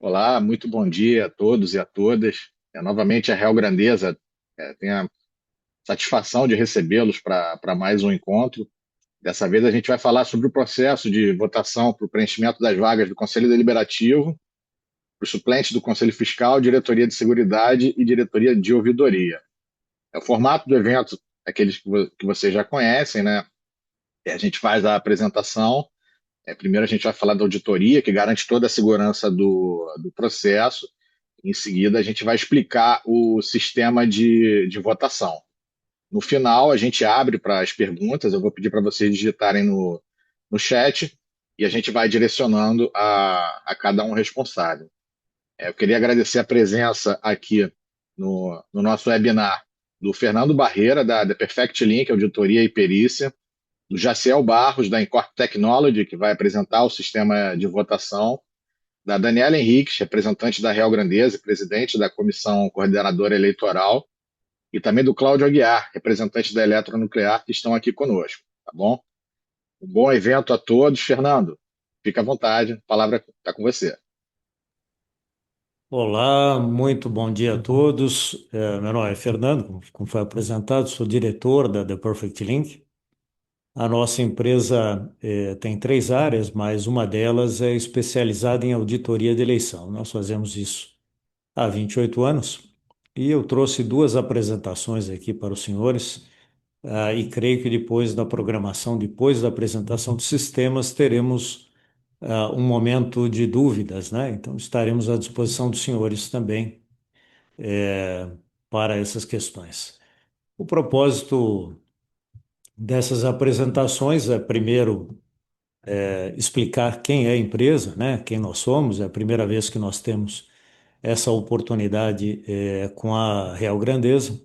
Olá, muito bom dia a todos e a todas. Novamente, a Real Grandeza tem a satisfação de recebê-los para mais um encontro. Dessa vez, a gente vai falar sobre o processo de votação para o preenchimento das vagas do Conselho Deliberativo, para o suplente do Conselho Fiscal, Diretoria de Seguridade e Diretoria de Ouvidoria. O formato do evento é aqueles que vocês já conhecem, né? A gente faz a apresentação. Primeiro, a gente vai falar da auditoria, que garante toda a segurança do processo. Em seguida, a gente vai explicar o sistema de votação. No final, a gente abre para as perguntas. Eu vou pedir para vocês digitarem no chat e a gente vai direcionando a cada um responsável. Eu queria agradecer a presença aqui no nosso webinar do Fernando Barreira, da Perfect Link, Auditoria e Perícia, do Jaciel Barros, da Incorp Technology, que vai apresentar o sistema de votação, da Daniela Henriques, representante da Real Grandeza, presidente da Comissão Coordenadora Eleitoral, e também do Cláudio Aguiar, representante da Eletronuclear, que estão aqui conosco, tá bom? Um bom evento a todos. Fernando, fica à vontade, a palavra está com você. Olá, muito bom dia a todos. Meu nome é Fernando, como foi apresentado, sou diretor da The Perfect Link. A nossa empresa tem três áreas, mas uma delas é especializada em auditoria de eleição. Nós fazemos isso há 28 anos e eu trouxe duas apresentações aqui para os senhores, e creio que depois da programação, depois da apresentação dos sistemas, teremos um momento de dúvidas, né? Então estaremos à disposição dos senhores também é, para essas questões. O propósito dessas apresentações é, primeiro, explicar quem é a empresa, né? Quem nós somos. É a primeira vez que nós temos essa oportunidade com a Real Grandeza,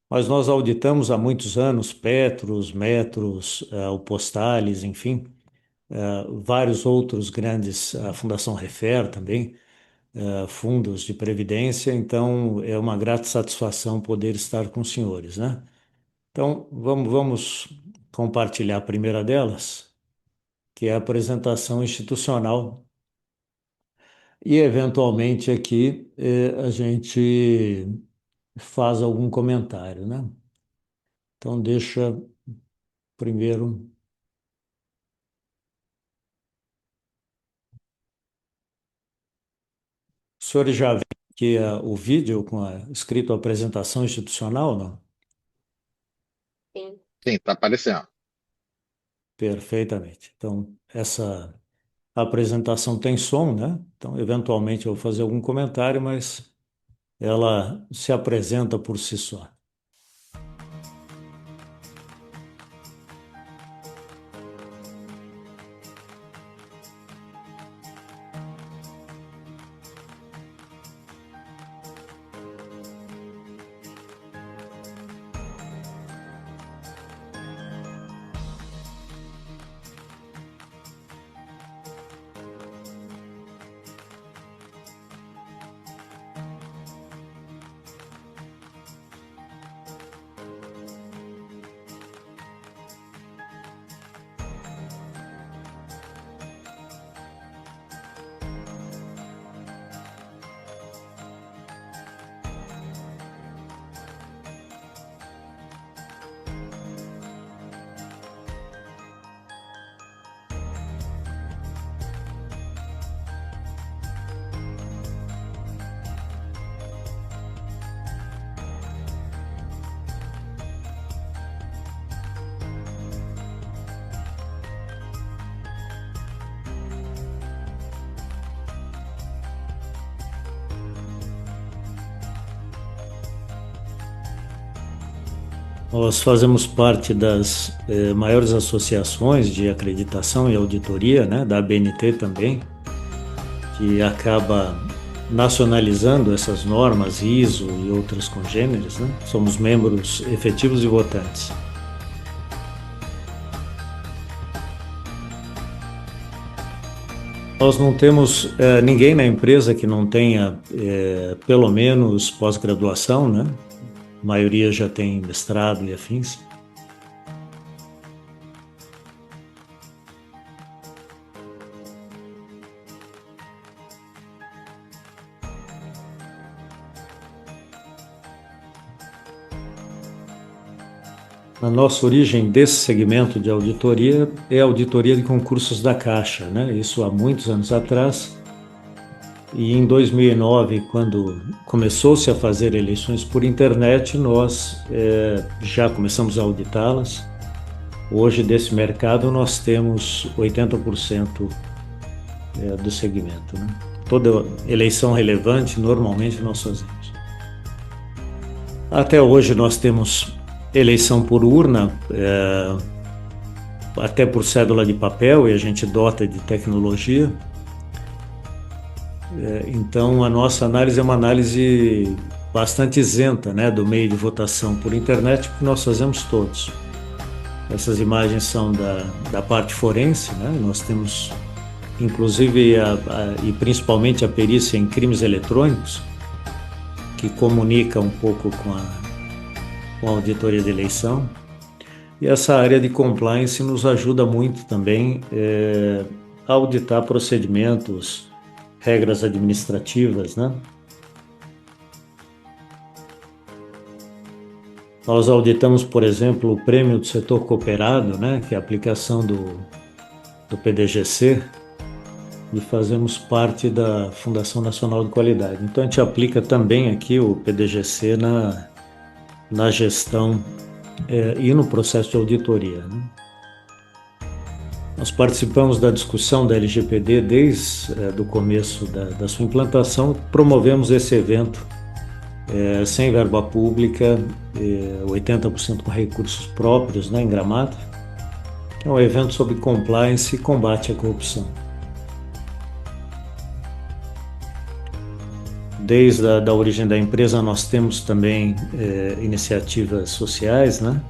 mas nós auditamos há muitos anos Petros, Metros, o Postales, enfim, vários outros grandes, a Fundação Refer também, fundos de previdência. Então é uma grata satisfação poder estar com os senhores, né? Então, vamos compartilhar a primeira delas, que é a apresentação institucional, e eventualmente aqui a gente faz algum comentário, né? Então, deixa primeiro. Os senhores já viram aqui o vídeo com escrito apresentação institucional, não? Sim, está aparecendo. Perfeitamente. Então, essa apresentação tem som, né? Então, eventualmente eu vou fazer algum comentário, mas ela se apresenta por si só. Nós fazemos parte das maiores associações de acreditação e auditoria, né, da ABNT também, que acaba nacionalizando essas normas ISO e outras congêneres, né? Somos membros efetivos e votantes. Nós não temos ninguém na empresa que não tenha pelo menos pós-graduação, né? A maioria já tem mestrado e afins. A nossa origem desse segmento de auditoria é a auditoria de concursos da Caixa, né? Isso há muitos anos atrás. E em 2009, quando começou-se a fazer eleições por internet, nós já começamos a auditá-las. Hoje, desse mercado, nós temos 80% do segmento, né? Toda eleição relevante, normalmente nós fazemos. Até hoje, nós temos eleição por urna, até por cédula de papel, e a gente dota de tecnologia. Então, a nossa análise é uma análise bastante isenta, né, do meio de votação por internet, porque nós fazemos todos. Essas imagens são da parte forense, né? Nós temos, inclusive, e principalmente a perícia em crimes eletrônicos, que comunica um pouco com a auditoria de eleição. E essa área de compliance nos ajuda muito também a auditar procedimentos, regras administrativas, né? Nós auditamos, por exemplo, o prêmio do setor cooperado, né, que é a aplicação do PDGC, e fazemos parte da Fundação Nacional de Qualidade. Então, a gente aplica também aqui o PDGC na gestão e no processo de auditoria, né? Nós participamos da discussão da LGPD desde o começo da sua implantação, promovemos esse evento sem verba pública, 80% com recursos próprios, né, em Gramado. É um evento sobre compliance e combate à corrupção. Desde a da origem da empresa, nós temos também iniciativas sociais, né?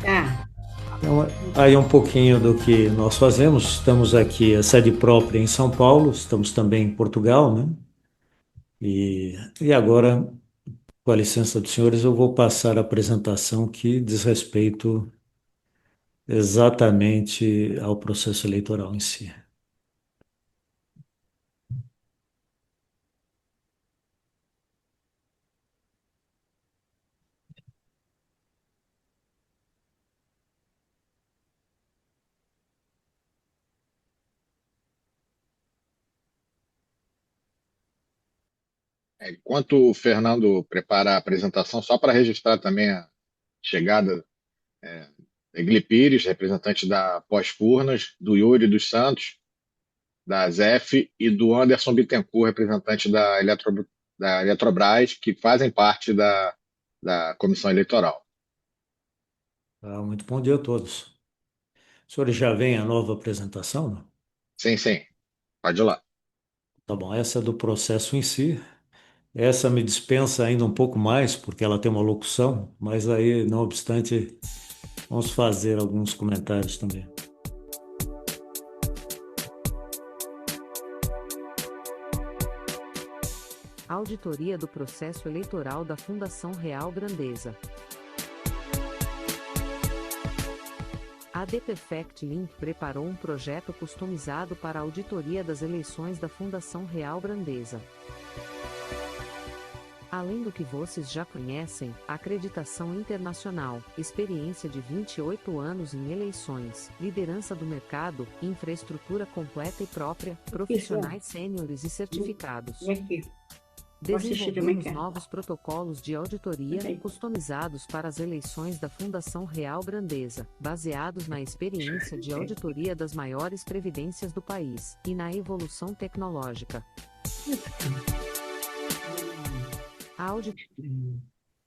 Tá. Então, aí um pouquinho do que nós fazemos. Estamos aqui, a sede própria em São Paulo, estamos também em Portugal, né? E agora, com a licença dos senhores, eu vou passar a apresentação que diz respeito exatamente ao processo eleitoral em si. Enquanto o Fernando prepara a apresentação, só para registrar também a chegada da Egli Pires, representante da Pós-Furnas, do Yuri dos Santos, da ZEF, e do Anderson Bittencourt, representante da Eletrobras, que fazem parte da comissão eleitoral. Muito bom dia a todos. Os senhores já veem a nova apresentação, não? Sim, sim, pode ir lá. Tá bom, essa é do processo em si. Essa me dispensa ainda um pouco mais, porque ela tem uma locução, mas aí, não obstante, vamos fazer alguns comentários também. Auditoria do processo eleitoral da Fundação Real Grandeza. A The Perfect Link preparou um projeto customizado para a auditoria das eleições da Fundação Real Grandeza. Além do que vocês já conhecem, acreditação internacional, experiência de 28 anos em eleições, liderança do mercado, infraestrutura completa e própria, profissionais sêniores e certificados. E aqui? Desenvolvemos novos protocolos de auditoria customizados para as eleições da Fundação Real Grandeza, baseados na experiência de auditoria das maiores previdências do país e na evolução tecnológica.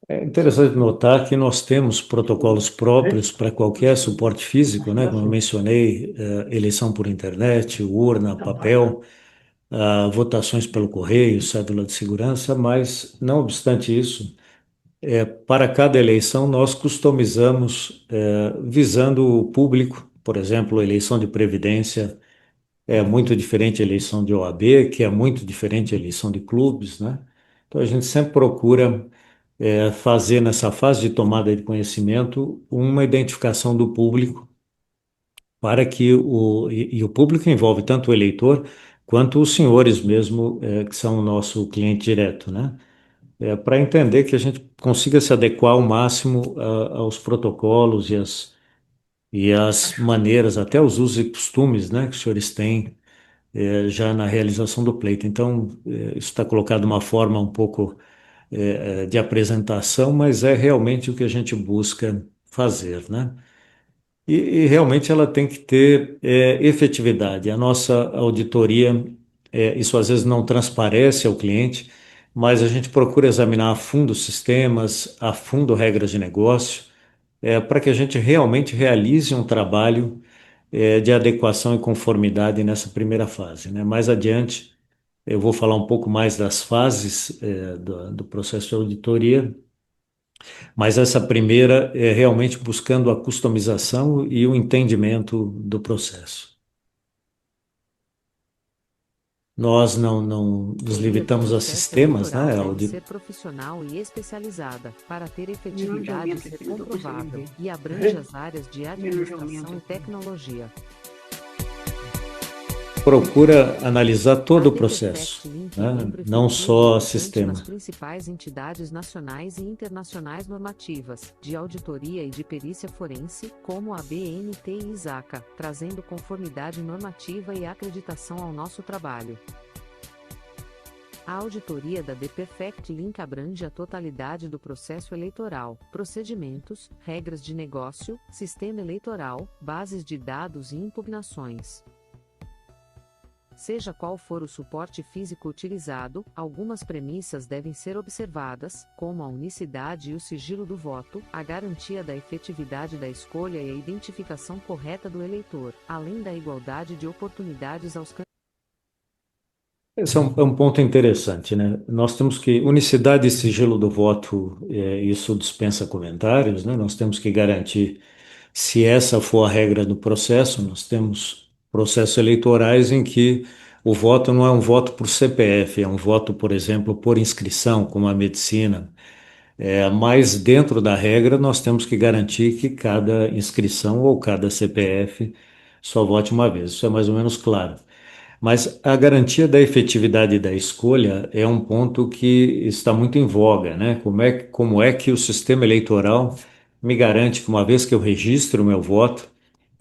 É interessante notar que nós temos protocolos próprios para qualquer suporte físico, né? Como eu mencionei, eleição por internet, urna, papel, votações pelo correio, cédula de segurança, mas, não obstante isso, para cada eleição nós customizamos visando o público. Por exemplo, eleição de previdência é muito diferente da eleição de OAB, que é muito diferente da eleição de clubes, né? Então a gente sempre procura fazer nessa fase de tomada de conhecimento uma identificação do público para que e o público envolve tanto o eleitor quanto os senhores mesmo, que são o nosso cliente direto, né? Para entender que a gente consiga se adequar ao máximo aos protocolos e as maneiras, até os usos e costumes, né, que os senhores têm já na realização do pleito. Então, isso está colocado de uma forma um pouco de apresentação, mas é realmente o que a gente busca fazer, né? E realmente ela tem que ter efetividade. A nossa auditoria, isso às vezes não transparece ao cliente, mas a gente procura examinar a fundo os sistemas, a fundo regras de negócio, para que a gente realmente realize um trabalho de adequação e conformidade nessa primeira fase, né? Mais adiante, eu vou falar um pouco mais das fases do processo de auditoria, mas essa primeira é realmente buscando a customização e o entendimento do processo. Nós não nos Auditoria do limitamos a processo sistemas, eleitoral né? deve ser profissional e especializada para ter efetividade e ser comprovável e abrange as áreas de administração e tecnologia. Procura analisar todo o A processo, DPFact Link né? sempre foi Não só representante sistema. nas principais entidades nacionais e internacionais normativas, de auditoria e de perícia forense, como a BNT e ISACA, trazendo conformidade normativa e acreditação ao nosso trabalho. A auditoria da The Perfect Link abrange a totalidade do processo eleitoral, procedimentos, regras de negócio, sistema eleitoral, bases de dados e impugnações. Seja qual for o suporte físico utilizado, algumas premissas devem ser observadas, como a unicidade e o sigilo do voto, a garantia da efetividade da escolha e a identificação correta do eleitor, além da igualdade de oportunidades aos candidatos. Esse é um ponto interessante, né? Nós temos que, unicidade e sigilo do voto, isso dispensa comentários, né? Nós temos que garantir, se essa for a regra do processo, nós temos processos eleitorais em que o voto não é um voto por CPF, é um voto, por exemplo, por inscrição, como a medicina. Mas dentro da regra, nós temos que garantir que cada inscrição ou cada CPF só vote uma vez. Isso é mais ou menos claro. Mas a garantia da efetividade da escolha é um ponto que está muito em voga, né? Como é que o sistema eleitoral me garante que, uma vez que eu registro o meu voto,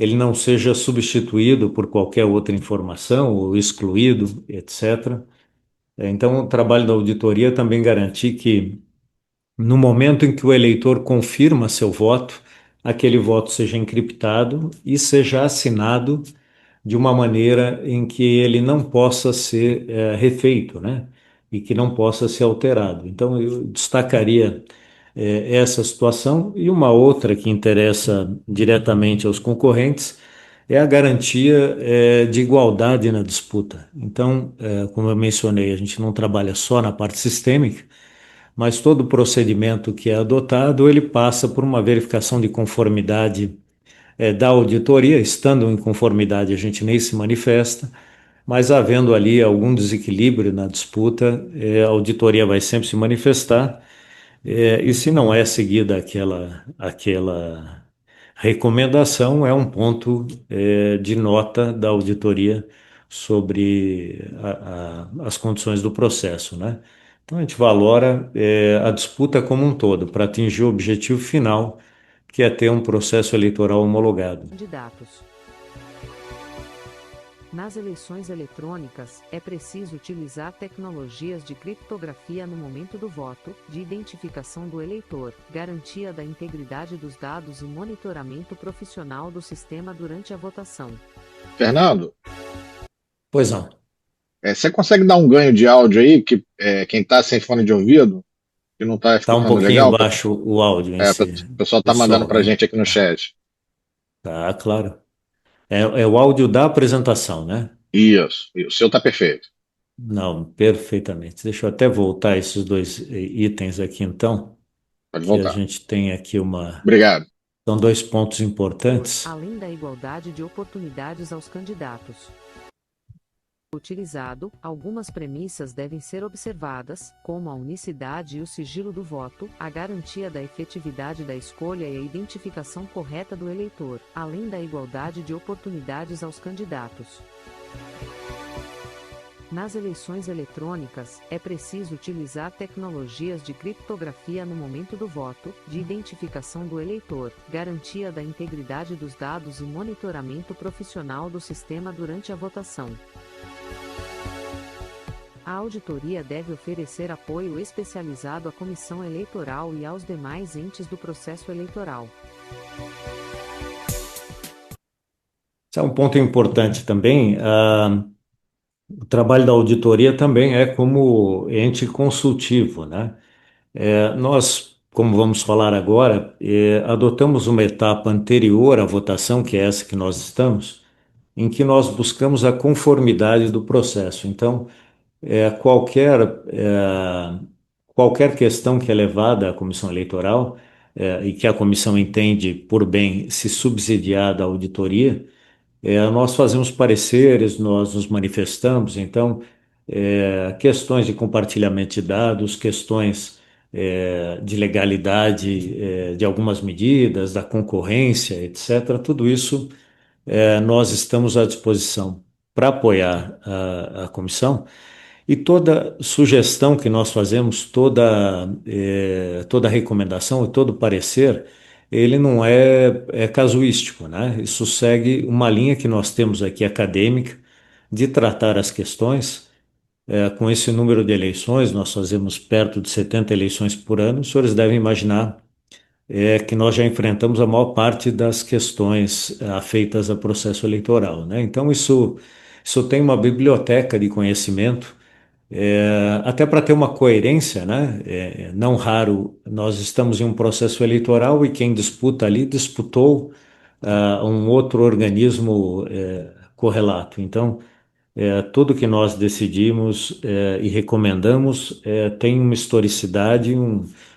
ele não seja substituído por qualquer outra informação ou excluído, etc. Então, o trabalho da auditoria também garantir que, no momento em que o eleitor confirma seu voto, aquele voto seja encriptado e seja assinado de uma maneira em que ele não possa ser refeito, né? E que não possa ser alterado. Então, eu destacaria essa situação e uma outra que interessa diretamente aos concorrentes é a garantia de igualdade na disputa. Então, como eu mencionei, a gente não trabalha só na parte sistêmica, mas todo procedimento que é adotado, ele passa por uma verificação de conformidade da auditoria. Estando em conformidade, a gente nem se manifesta, mas havendo ali algum desequilíbrio na disputa, a auditoria vai sempre se manifestar, e se não é seguida aquela recomendação, é um ponto de nota da auditoria sobre as condições do processo, né? Então a gente valora a disputa como um todo para atingir o objetivo final, que é ter um processo eleitoral homologado. Candidatos. Nas eleições eletrônicas, é preciso utilizar tecnologias de criptografia no momento do voto, de identificação do eleitor, garantia da integridade dos dados e monitoramento profissional do sistema durante a votação. Fernando, Pois não. você consegue dar um ganho de áudio aí, que quem está sem fone de ouvido, que não está Está um escutando pouquinho legal, baixo o áudio em si, o pessoal está mandando pessoal, para a né? gente aqui no chat. Tá, claro. É o áudio da apresentação, né? Isso, o seu está perfeito. Não, perfeitamente. Deixa eu até voltar esses dois itens aqui, então, Pode que a voltar. gente tem aqui uma. Obrigado. São dois pontos importantes. Além da igualdade de oportunidades aos candidatos. utilizado, algumas premissas devem ser observadas, como a unicidade e o sigilo do voto, a garantia da efetividade da escolha e a identificação correta do eleitor, além da igualdade de oportunidades aos candidatos. Nas eleições eletrônicas, é preciso utilizar tecnologias de criptografia no momento do voto, de identificação do eleitor, garantia da integridade dos dados e monitoramento profissional do sistema durante a votação. A auditoria deve oferecer apoio especializado à comissão eleitoral e aos demais entes do processo eleitoral. Esse é um ponto importante também. O trabalho da auditoria também é como ente consultivo, né? Nós, como vamos falar agora, adotamos uma etapa anterior à votação, que é essa que nós estamos, em que nós buscamos a conformidade do processo. Então, é, qualquer, é, qualquer questão que é levada à comissão eleitoral, e que a comissão entende por bem se subsidiar da auditoria, nós fazemos pareceres, nós nos manifestamos, então, questões de compartilhamento de dados, questões de legalidade de algumas medidas, da concorrência, etc., tudo isso nós estamos à disposição para apoiar a comissão. E toda sugestão que nós fazemos, toda recomendação e todo parecer, ele não é casuístico, né? Isso segue uma linha que nós temos aqui acadêmica de tratar as questões. Com esse número de eleições, nós fazemos perto de 70 eleições por ano. Os senhores devem imaginar que nós já enfrentamos a maior parte das questões afeitas a processo eleitoral, né? Então, isso tem uma biblioteca de conhecimento até para ter uma coerência, né? Não raro nós estamos em um processo eleitoral e quem disputa ali disputou um outro organismo correlato. Então, tudo que nós decidimos e recomendamos tem uma historicidade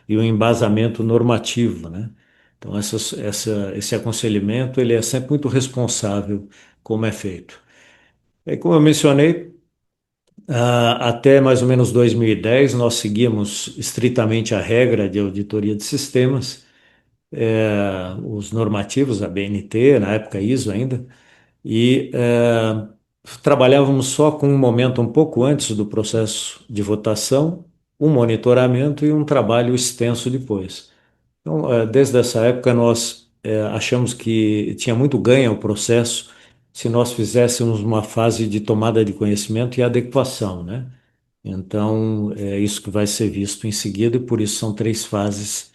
e um embasamento normativo, né? Então, esse aconselhamento ele é sempre muito responsável como é feito. E como eu mencionei, até mais ou menos 2010, nós seguimos estritamente a regra de auditoria de sistemas, os normativos, a BNT, na época ISO ainda, e trabalhávamos só com um momento um pouco antes do processo de votação, um monitoramento e um trabalho extenso depois. Então, desde essa época, nós achamos que tinha muito ganho o processo se nós fizéssemos uma fase de tomada de conhecimento e adequação, né? Então, é isso que vai ser visto em seguida, e por isso são três fases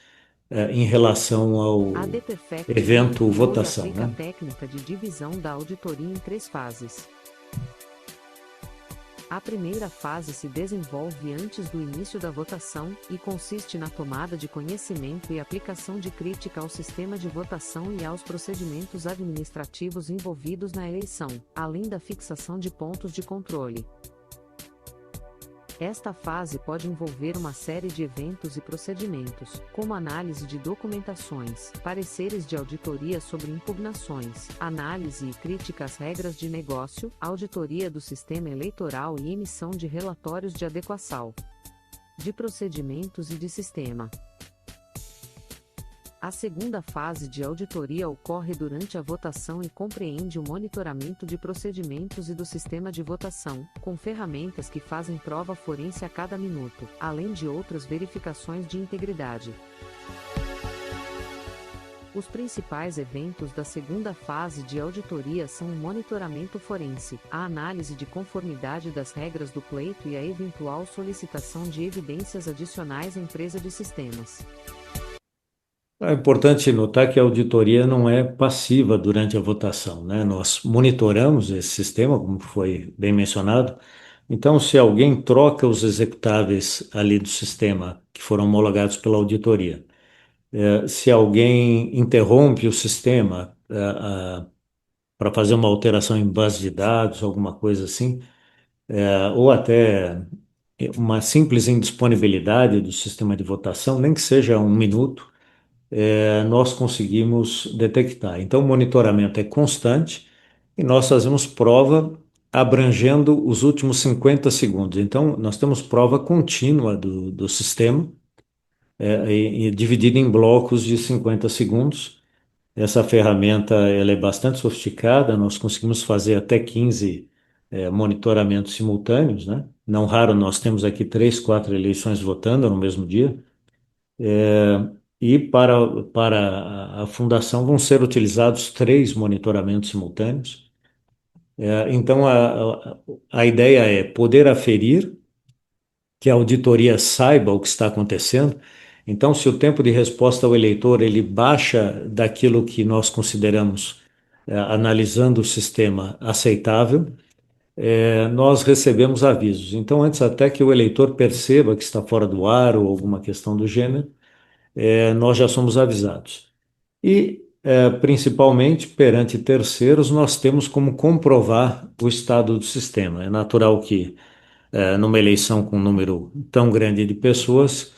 em relação A ao DPFact evento criou e votação, aplica a né? técnica de divisão da auditoria em 3 fases. A primeira fase se desenvolve antes do início da votação e consiste na tomada de conhecimento e aplicação de crítica ao sistema de votação e aos procedimentos administrativos envolvidos na eleição, além da fixação de pontos de controle. Esta fase pode envolver uma série de eventos e procedimentos, como análise de documentações, pareceres de auditoria sobre impugnações, análise e crítica às regras de negócio, auditoria do sistema eleitoral e emissão de relatórios de adequação de procedimentos e de sistema. A segunda fase de auditoria ocorre durante a votação e compreende o monitoramento de procedimentos e do sistema de votação, com ferramentas que fazem prova forense a cada minuto, além de outras verificações de integridade. Os principais eventos da segunda fase de auditoria são o monitoramento forense, a análise de conformidade das regras do pleito e a eventual solicitação de evidências adicionais à empresa de sistemas. É importante notar que a auditoria não é passiva durante a votação, né? Nós monitoramos esse sistema, como foi bem mencionado. Então, se alguém troca os executáveis ali do sistema que foram homologados pela auditoria, se alguém interrompe o sistema para fazer uma alteração em base de dados, alguma coisa assim, ou até uma simples indisponibilidade do sistema de votação, nem que seja um minuto, nós conseguimos detectar. Então, o monitoramento é constante e nós fazemos prova abrangendo os últimos 50 segundos. Então, nós temos prova contínua do sistema, e dividida em blocos de 50 segundos. Essa ferramenta ela é bastante sofisticada, nós conseguimos fazer até 15 monitoramentos simultâneos, né? Não raro nós temos aqui 3, 4 eleições votando no mesmo dia. E para a fundação vão ser utilizados 3 monitoramentos simultâneos. Então, a ideia é poder aferir que a auditoria saiba o que está acontecendo. Então, se o tempo de resposta ao eleitor ele baixa daquilo que nós consideramos, analisando o sistema, aceitável, nós recebemos avisos. Então, antes até que o eleitor perceba que está fora do ar ou alguma questão do gênero, nós já somos avisados. E, principalmente, perante terceiros, nós temos como comprovar o estado do sistema. É natural que numa eleição com um número tão grande de pessoas,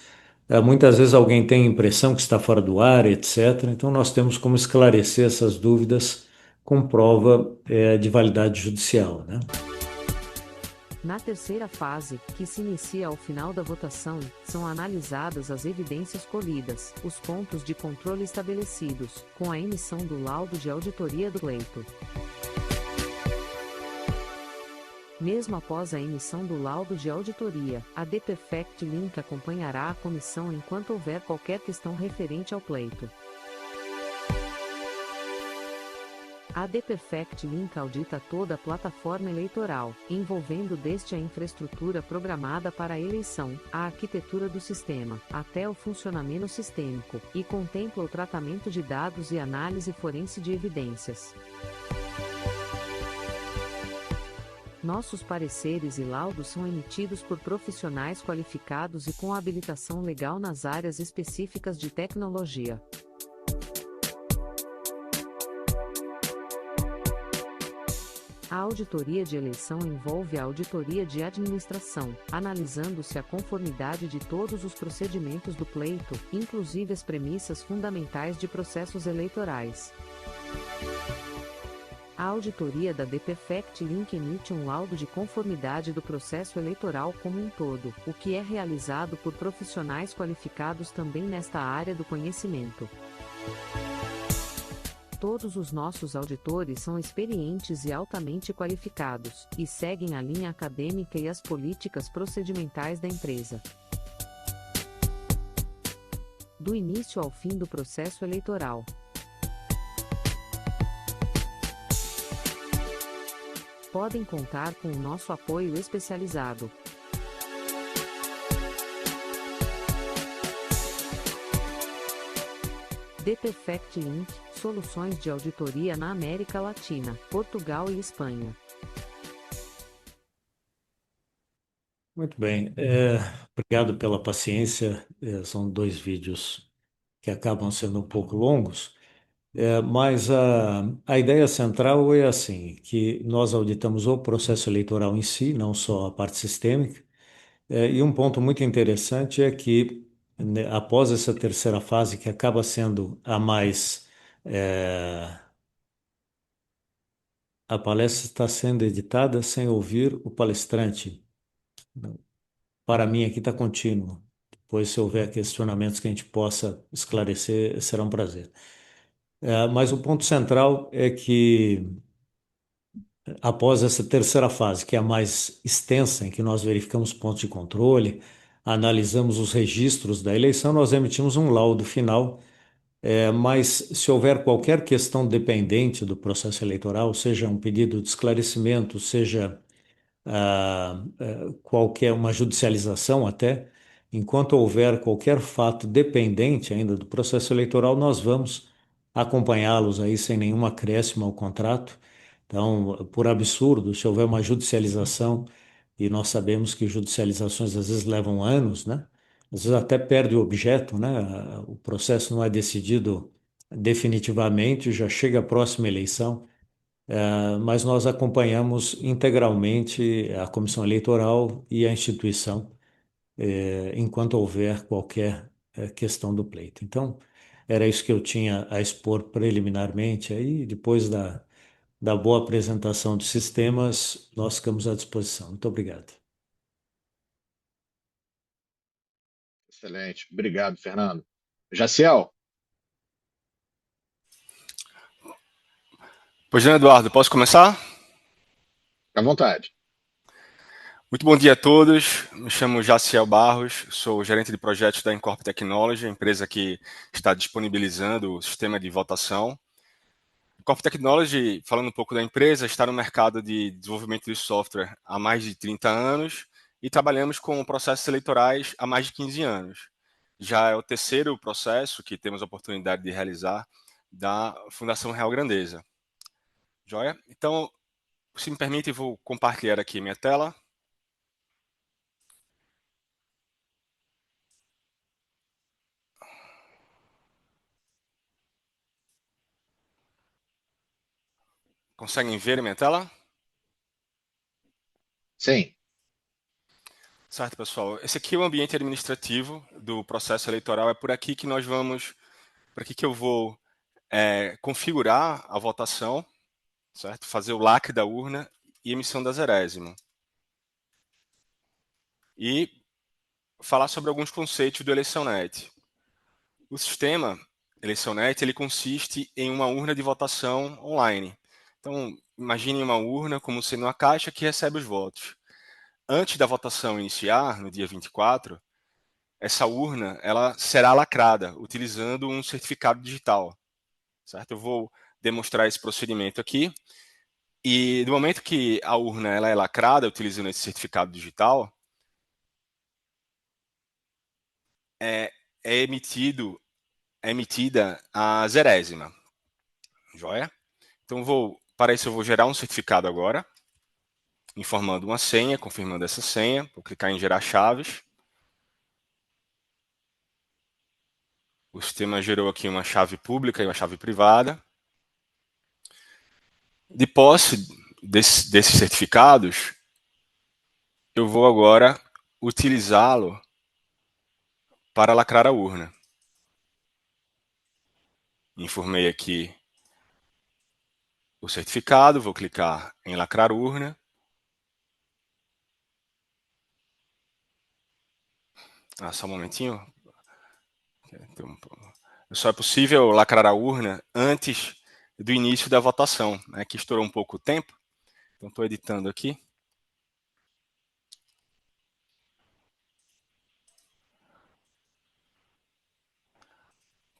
muitas vezes alguém tem a impressão que está fora do ar, etc. Então, nós temos como esclarecer essas dúvidas com prova de validade judicial, né? Na terceira fase, que se inicia ao final da votação, são analisadas as evidências colhidas, os pontos de controle estabelecidos, com a emissão do laudo de auditoria do pleito. Mesmo após a emissão do laudo de auditoria, a The Perfect Link acompanhará a comissão enquanto houver qualquer questão referente ao pleito. A The Perfect Link audita toda a plataforma eleitoral, envolvendo desde a infraestrutura programada para a eleição, a arquitetura do sistema, até o funcionamento sistêmico, e contempla o tratamento de dados e análise forense de evidências. Nossos pareceres e laudos são emitidos por profissionais qualificados e com habilitação legal nas áreas específicas de tecnologia. A auditoria de eleição envolve a auditoria de administração, analisando-se a conformidade de todos os procedimentos do pleito, inclusive as premissas fundamentais de processos eleitorais. A auditoria da The Perfect Link emite um laudo de conformidade do processo eleitoral como um todo, o que é realizado por profissionais qualificados também nesta área do conhecimento. Todos os nossos auditores são experientes e altamente qualificados, e seguem a linha acadêmica e as políticas procedimentais da empresa. Do início ao fim do processo eleitoral. Podem contar com o nosso apoio especializado. The Perfect Link, soluções de auditoria na América Latina, Portugal e Espanha. Muito bem, obrigado pela paciência. São 2 vídeos que acabam sendo um pouco longos, mas a ideia central é assim, que nós auditamos o processo eleitoral em si, não só a parte sistêmica, e um ponto muito interessante é que, né, após essa terceira fase, que acaba sendo a mais. A palestra está sendo editada sem ouvir o palestrante. Para mim, aqui está contínuo. Depois, se houver questionamentos que a gente possa esclarecer, será um prazer. Mas o ponto central é que, após essa terceira fase, que é a mais extensa, em que nós verificamos pontos de controle, analisamos os registros da eleição, nós emitimos um laudo final. Mas se houver qualquer questão dependente do processo eleitoral, seja um pedido de esclarecimento, seja qualquer uma judicialização até, enquanto houver qualquer fato dependente ainda do processo eleitoral, nós vamos acompanhá-los aí sem nenhum acréscimo ao contrato. Então, por absurdo, se houver uma judicialização, e nós sabemos que judicializações às vezes levam anos, né? Às vezes até perde o objeto, né? O processo não é decidido definitivamente, já chega a próxima eleição, mas nós acompanhamos integralmente a comissão eleitoral e a instituição, enquanto houver qualquer questão do pleito. Então, era isso que eu tinha a expor preliminarmente. Aí, depois da boa apresentação dos sistemas, nós ficamos à disposição. Muito obrigado. Excelente. Obrigado, Fernando. Jaciel, Pois não, Eduardo, posso começar? fica à vontade. Muito bom dia a todos. Me chamo Jaciel Barros, sou gerente de projetos da Incorp Technology, a empresa que está disponibilizando o sistema de votação. Incorp Technology, falando um pouco da empresa, está no mercado de desenvolvimento de software há mais de 30 anos e trabalhamos com processos eleitorais há mais de 15 anos. Já é o terceiro processo que temos a oportunidade de realizar da Fundação Real Grandeza. Joia? Então, se me permite, eu vou compartilhar aqui minha tela. Conseguem ver a minha tela? Sim. Certo, pessoal. Esse aqui é o ambiente administrativo do processo eleitoral. É por aqui que nós vamos, por aqui que eu vou configurar a votação, certo? Fazer o lacre da urna e emissão da zerésima. E falar sobre alguns conceitos do EleiçãoNet. O sistema EleiçãoNet, ele consiste em uma urna de votação online. Então, imagine uma urna como sendo uma caixa que recebe os votos. Antes da votação iniciar, no dia 24, essa urna ela será lacrada utilizando um certificado digital, certo? Eu vou demonstrar esse procedimento aqui e do momento que a urna ela é lacrada utilizando esse certificado digital, é emitida a zerésima, joia? Então para isso eu vou gerar um certificado agora, informando uma senha, confirmando essa senha, vou clicar em gerar chaves. O sistema gerou aqui uma chave pública e uma chave privada. De posse desses certificados, eu vou agora utilizá-lo para lacrar a urna. Informei aqui o certificado, vou clicar em lacrar urna. Só um momentinho. Só é possível lacrar a urna antes do início da votação, né, que estourou um pouco o tempo. Então, estou editando aqui.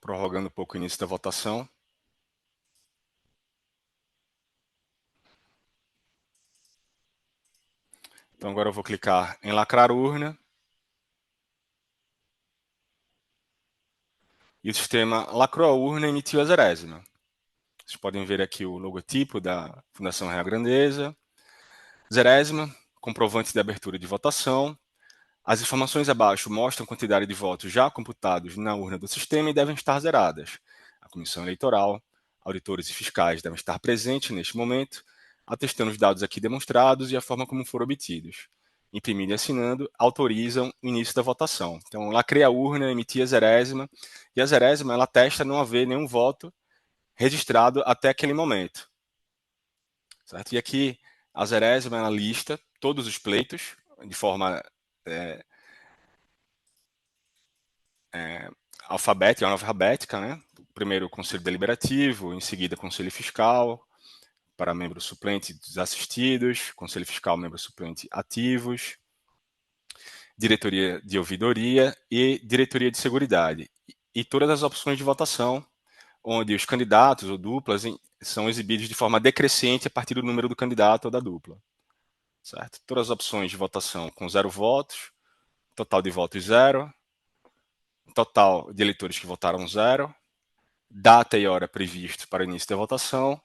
Prorrogando um pouco o início da votação. Então, agora eu vou clicar em lacrar urna. E o sistema lacrou a urna e emitiu a zerésima. Vocês podem ver aqui o logotipo da Fundação Real Grandeza. Zerésima, comprovante de abertura de votação. As informações abaixo mostram a quantidade de votos já computados na urna do sistema e devem estar zeradas. A comissão eleitoral, auditores e fiscais devem estar presentes neste momento, atestando os dados aqui demonstrados e a forma como foram obtidos. Imprimindo e assinando, autorizam o início da votação. Então, lacrei a urna, emiti a zerésima, e a zerésima ela atesta não haver nenhum voto registrado até aquele momento. Certo? E aqui, a zerésima ela lista todos os pleitos de forma alfabética, né? Primeiro o Conselho Deliberativo, em seguida Conselho Fiscal, para membros suplentes desassistidos, Conselho Fiscal, membros suplentes ativos, Diretoria de Ouvidoria e Diretoria de Seguridade. E todas as opções de votação, onde os candidatos ou duplas são exibidos de forma decrescente a partir do número do candidato ou da dupla. Certo? Todas as opções de votação com 0 votos, total de votos 0, total de eleitores que votaram 0, data e hora previsto para o início da votação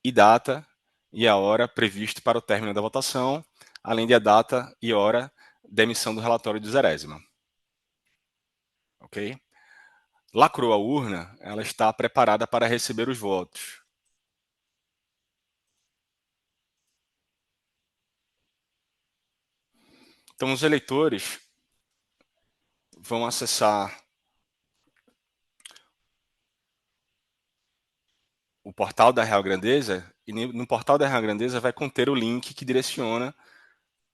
e data e a hora previsto para o término da votação, além da data e hora da emissão do relatório de zerésima. Ok? Lacrou a urna, ela está preparada para receber os votos. Então, os eleitores vão acessar o portal da Real Grandeza, e no portal da Real Grandeza vai conter o link que direciona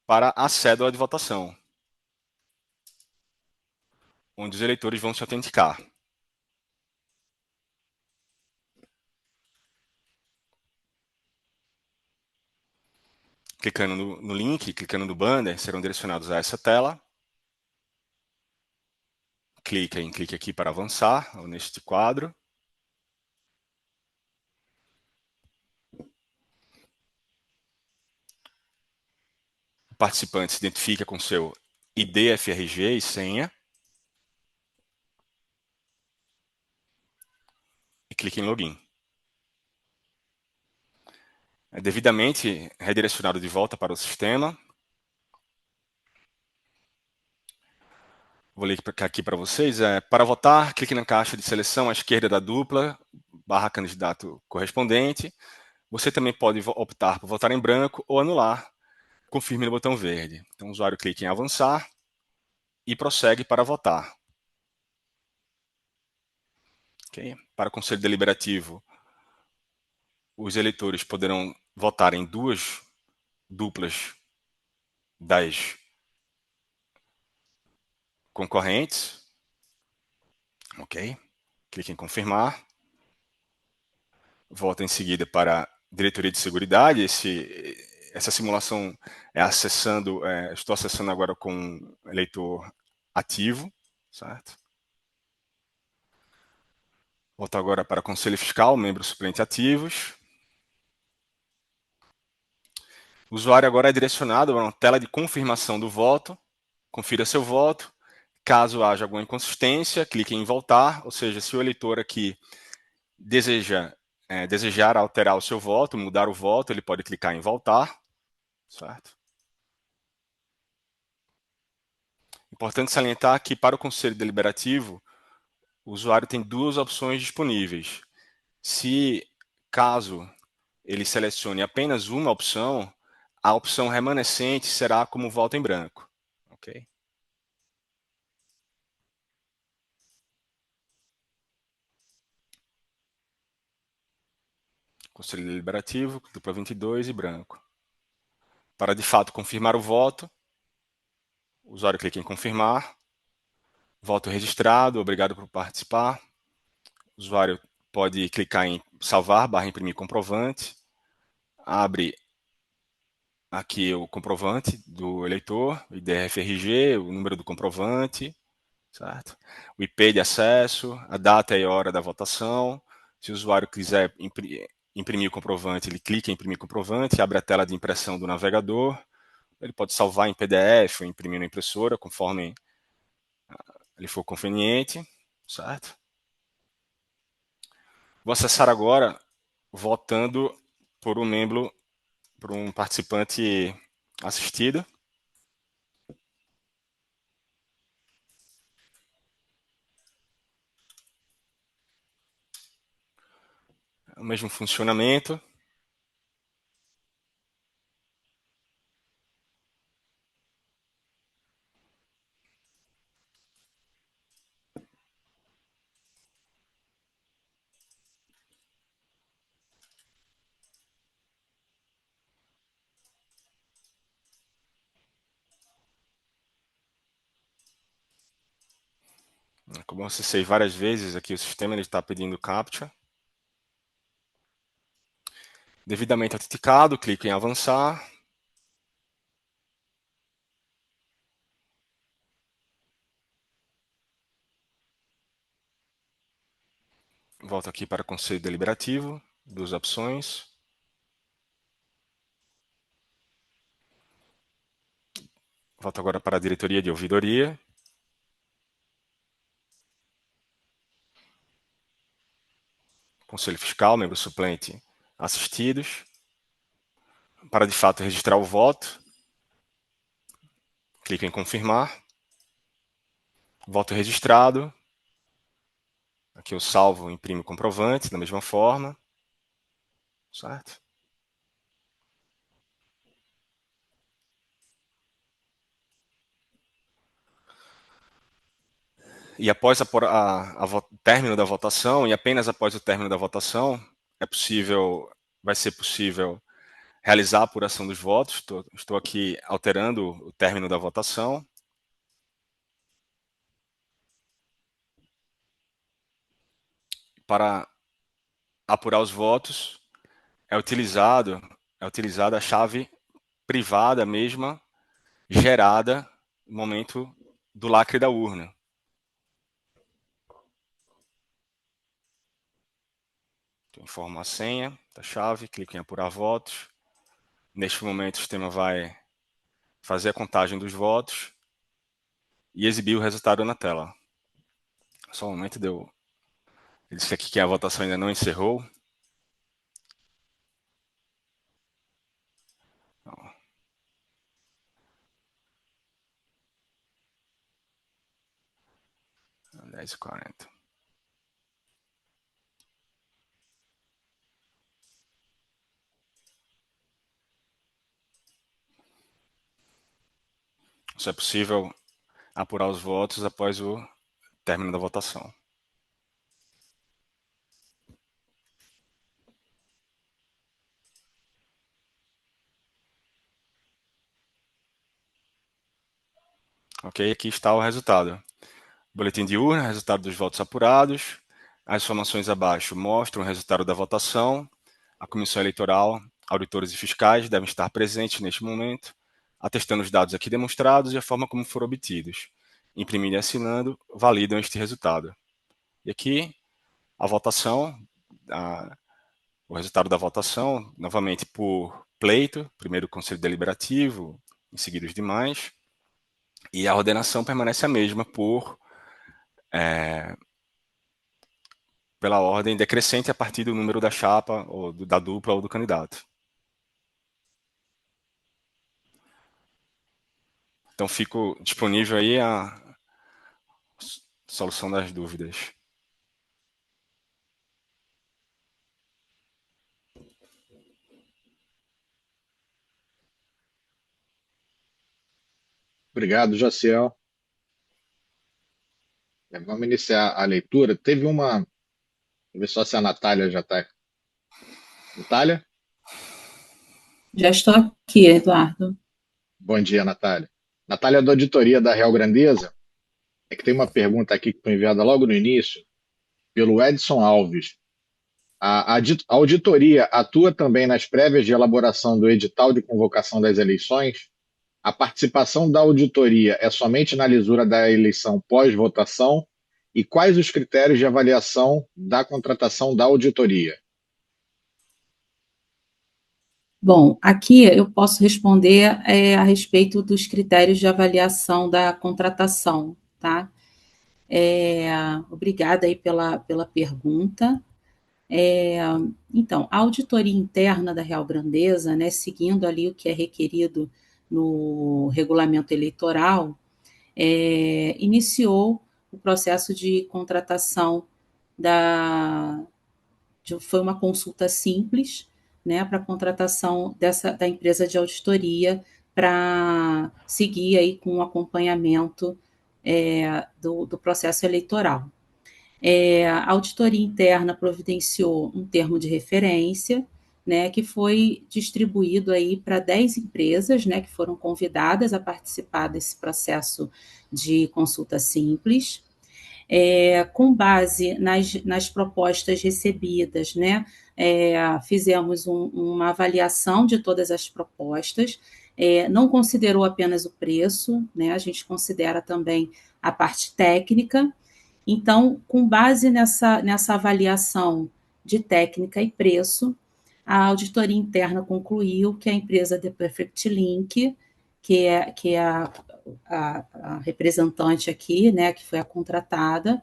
para a cédula de votação, onde os eleitores vão se autenticar. Clicando no link, clicando no banner, serão direcionados a essa tela. Clique aqui para avançar, ou neste quadro. O participante se identifica com seu ID, FRG e senha. E clique em Login. É devidamente redirecionado de volta para o sistema. Vou ler aqui para vocês. Para votar, clique na caixa de seleção à esquerda da dupla, / candidato correspondente. Você também pode optar por votar em branco ou anular. Confirme no botão verde. Então, o usuário clica em avançar e prossegue para votar. Okay? Para o Conselho Deliberativo, os eleitores poderão votar em 2 duplas das concorrentes. Ok? Clique em confirmar. Volta em seguida para a Diretoria de Seguridade. Essa simulação estou acessando agora com eleitor ativo, certo? Volto agora para Conselho Fiscal, membros suplentes ativos. O usuário agora é direcionado a uma tela de confirmação do voto. Confira seu voto. Caso haja alguma inconsistência, clique em voltar, ou seja, se o eleitor aqui desejar alterar o seu voto, mudar o voto, ele pode clicar em voltar, certo? Importante salientar que para o Conselho Deliberativo, o usuário tem 2 opções disponíveis. Se, caso ele selecione apenas uma opção, a opção remanescente será como voto em branco. Ok? Conselho Deliberativo, dupla 22 e branco. Para, de fato, confirmar o voto, o usuário clica em confirmar. Voto registrado, obrigado por participar. O usuário pode clicar em salvar / imprimir comprovante. Abre aqui o comprovante do eleitor, o ID-FRG, o número do comprovante, certo? O IP de acesso, a data e a hora da votação. Se o usuário quiser imprimir o comprovante, ele clica em imprimir comprovante, abre a tela de impressão do navegador. Ele pode salvar em PDF ou imprimir na impressora, conforme ele for conveniente, certo? Vou acessar agora votando por um participante assistido. O mesmo funcionamento. Como eu acessei várias vezes aqui o sistema, ele está pedindo CAPTCHA. Devidamente autenticado, clico em avançar. Volto aqui para o Conselho Deliberativo, 2 opções. Volto agora para a Diretoria de Ouvidoria. Conselho Fiscal, membro suplente assistidos. Para, de fato, registrar o voto, clico em confirmar. Voto registrado. Aqui eu salvo e imprimo o comprovante da mesma forma. Certo? E após o término da votação, e apenas após o término da votação, vai ser possível realizar a apuração dos votos. Estou aqui alterando o término da votação. Para apurar os votos, é utilizada a chave privada mesma, gerada no momento do lacre da urna. Então, informo a senha da chave, clico em apurar votos. Neste momento, o sistema vai fazer a contagem dos votos e exibir o resultado na tela. Só um momento, ele disse aqui que a votação ainda não encerrou. Não. 10h40. Só é possível apurar os votos após o término da votação. Ok, aqui está o resultado. Boletim de urna, resultado dos votos apurados. As informações abaixo mostram o resultado da votação. A comissão eleitoral, auditores e fiscais devem estar presentes neste momento, atestando os dados aqui demonstrados e a forma como foram obtidos. Imprimindo e assinando, validam este resultado. E aqui, a votação, o resultado da votação, novamente por pleito, primeiro o Conselho Deliberativo, em seguida os demais, e a ordenação permanece a mesma pela ordem decrescente a partir do número da chapa, ou da dupla ou do candidato. Então, fico disponível aí a solução das dúvidas. Obrigado, Jaciel. Vamos iniciar a leitura. Teve uma. Deixa eu ver só se a Natália já está. Natália? Já estou aqui, Eduardo. Bom dia, Natália. Natália, da auditoria da Real Grandeza. É que tem uma pergunta aqui que foi enviada logo no início, pelo Edson Alves. A auditoria atua também nas prévias de elaboração do edital de convocação das eleições? A participação da auditoria é somente na lisura da eleição pós-votação? E quais os critérios de avaliação da contratação da auditoria? Bom, aqui eu posso responder a respeito dos critérios de avaliação da contratação, tá? Obrigada aí pela pergunta. Então, a auditoria interna da Real Grandeza, né, seguindo ali o que é requerido no regulamento eleitoral, iniciou o processo de contratação foi uma consulta simples, né, para a contratação da empresa de auditoria para seguir aí com o acompanhamento do processo eleitoral. A auditoria interna providenciou um termo de referência, né, que foi distribuído aí para 10 empresas, né, que foram convidadas a participar desse processo de consulta simples. Com base nas propostas recebidas, né, fizemos uma avaliação de todas as propostas, não considerou apenas o preço, né, a gente considera também a parte técnica. Então, com base nessa avaliação de técnica e preço, a auditoria interna concluiu que a empresa The Perfect Link, que é a representante aqui, né, que foi a contratada,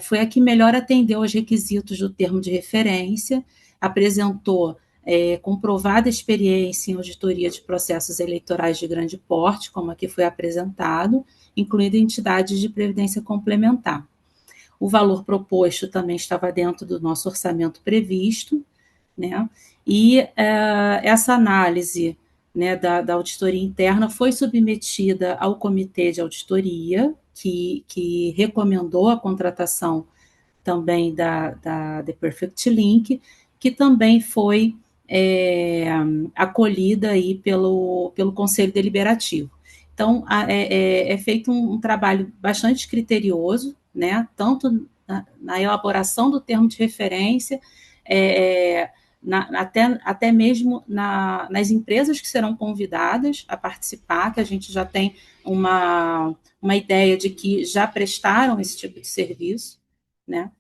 foi a que melhor atendeu aos requisitos do termo de referência, apresentou comprovada experiência em auditoria de processos eleitorais de grande porte, como aqui foi apresentado, incluindo entidades de previdência complementar. O valor proposto também estava dentro do nosso orçamento previsto, né? E essa análise, né, da auditoria interna foi submetida ao comitê de auditoria, que recomendou a contratação também da The Perfect Link, que também foi acolhida aí pelo Conselho Deliberativo. Então, é feito um trabalho bastante criterioso, né, tanto na elaboração do termo de referência, até mesmo nas empresas que serão convidadas a participar, que a gente já tem uma ideia de que já prestaram esse tipo de serviço, né?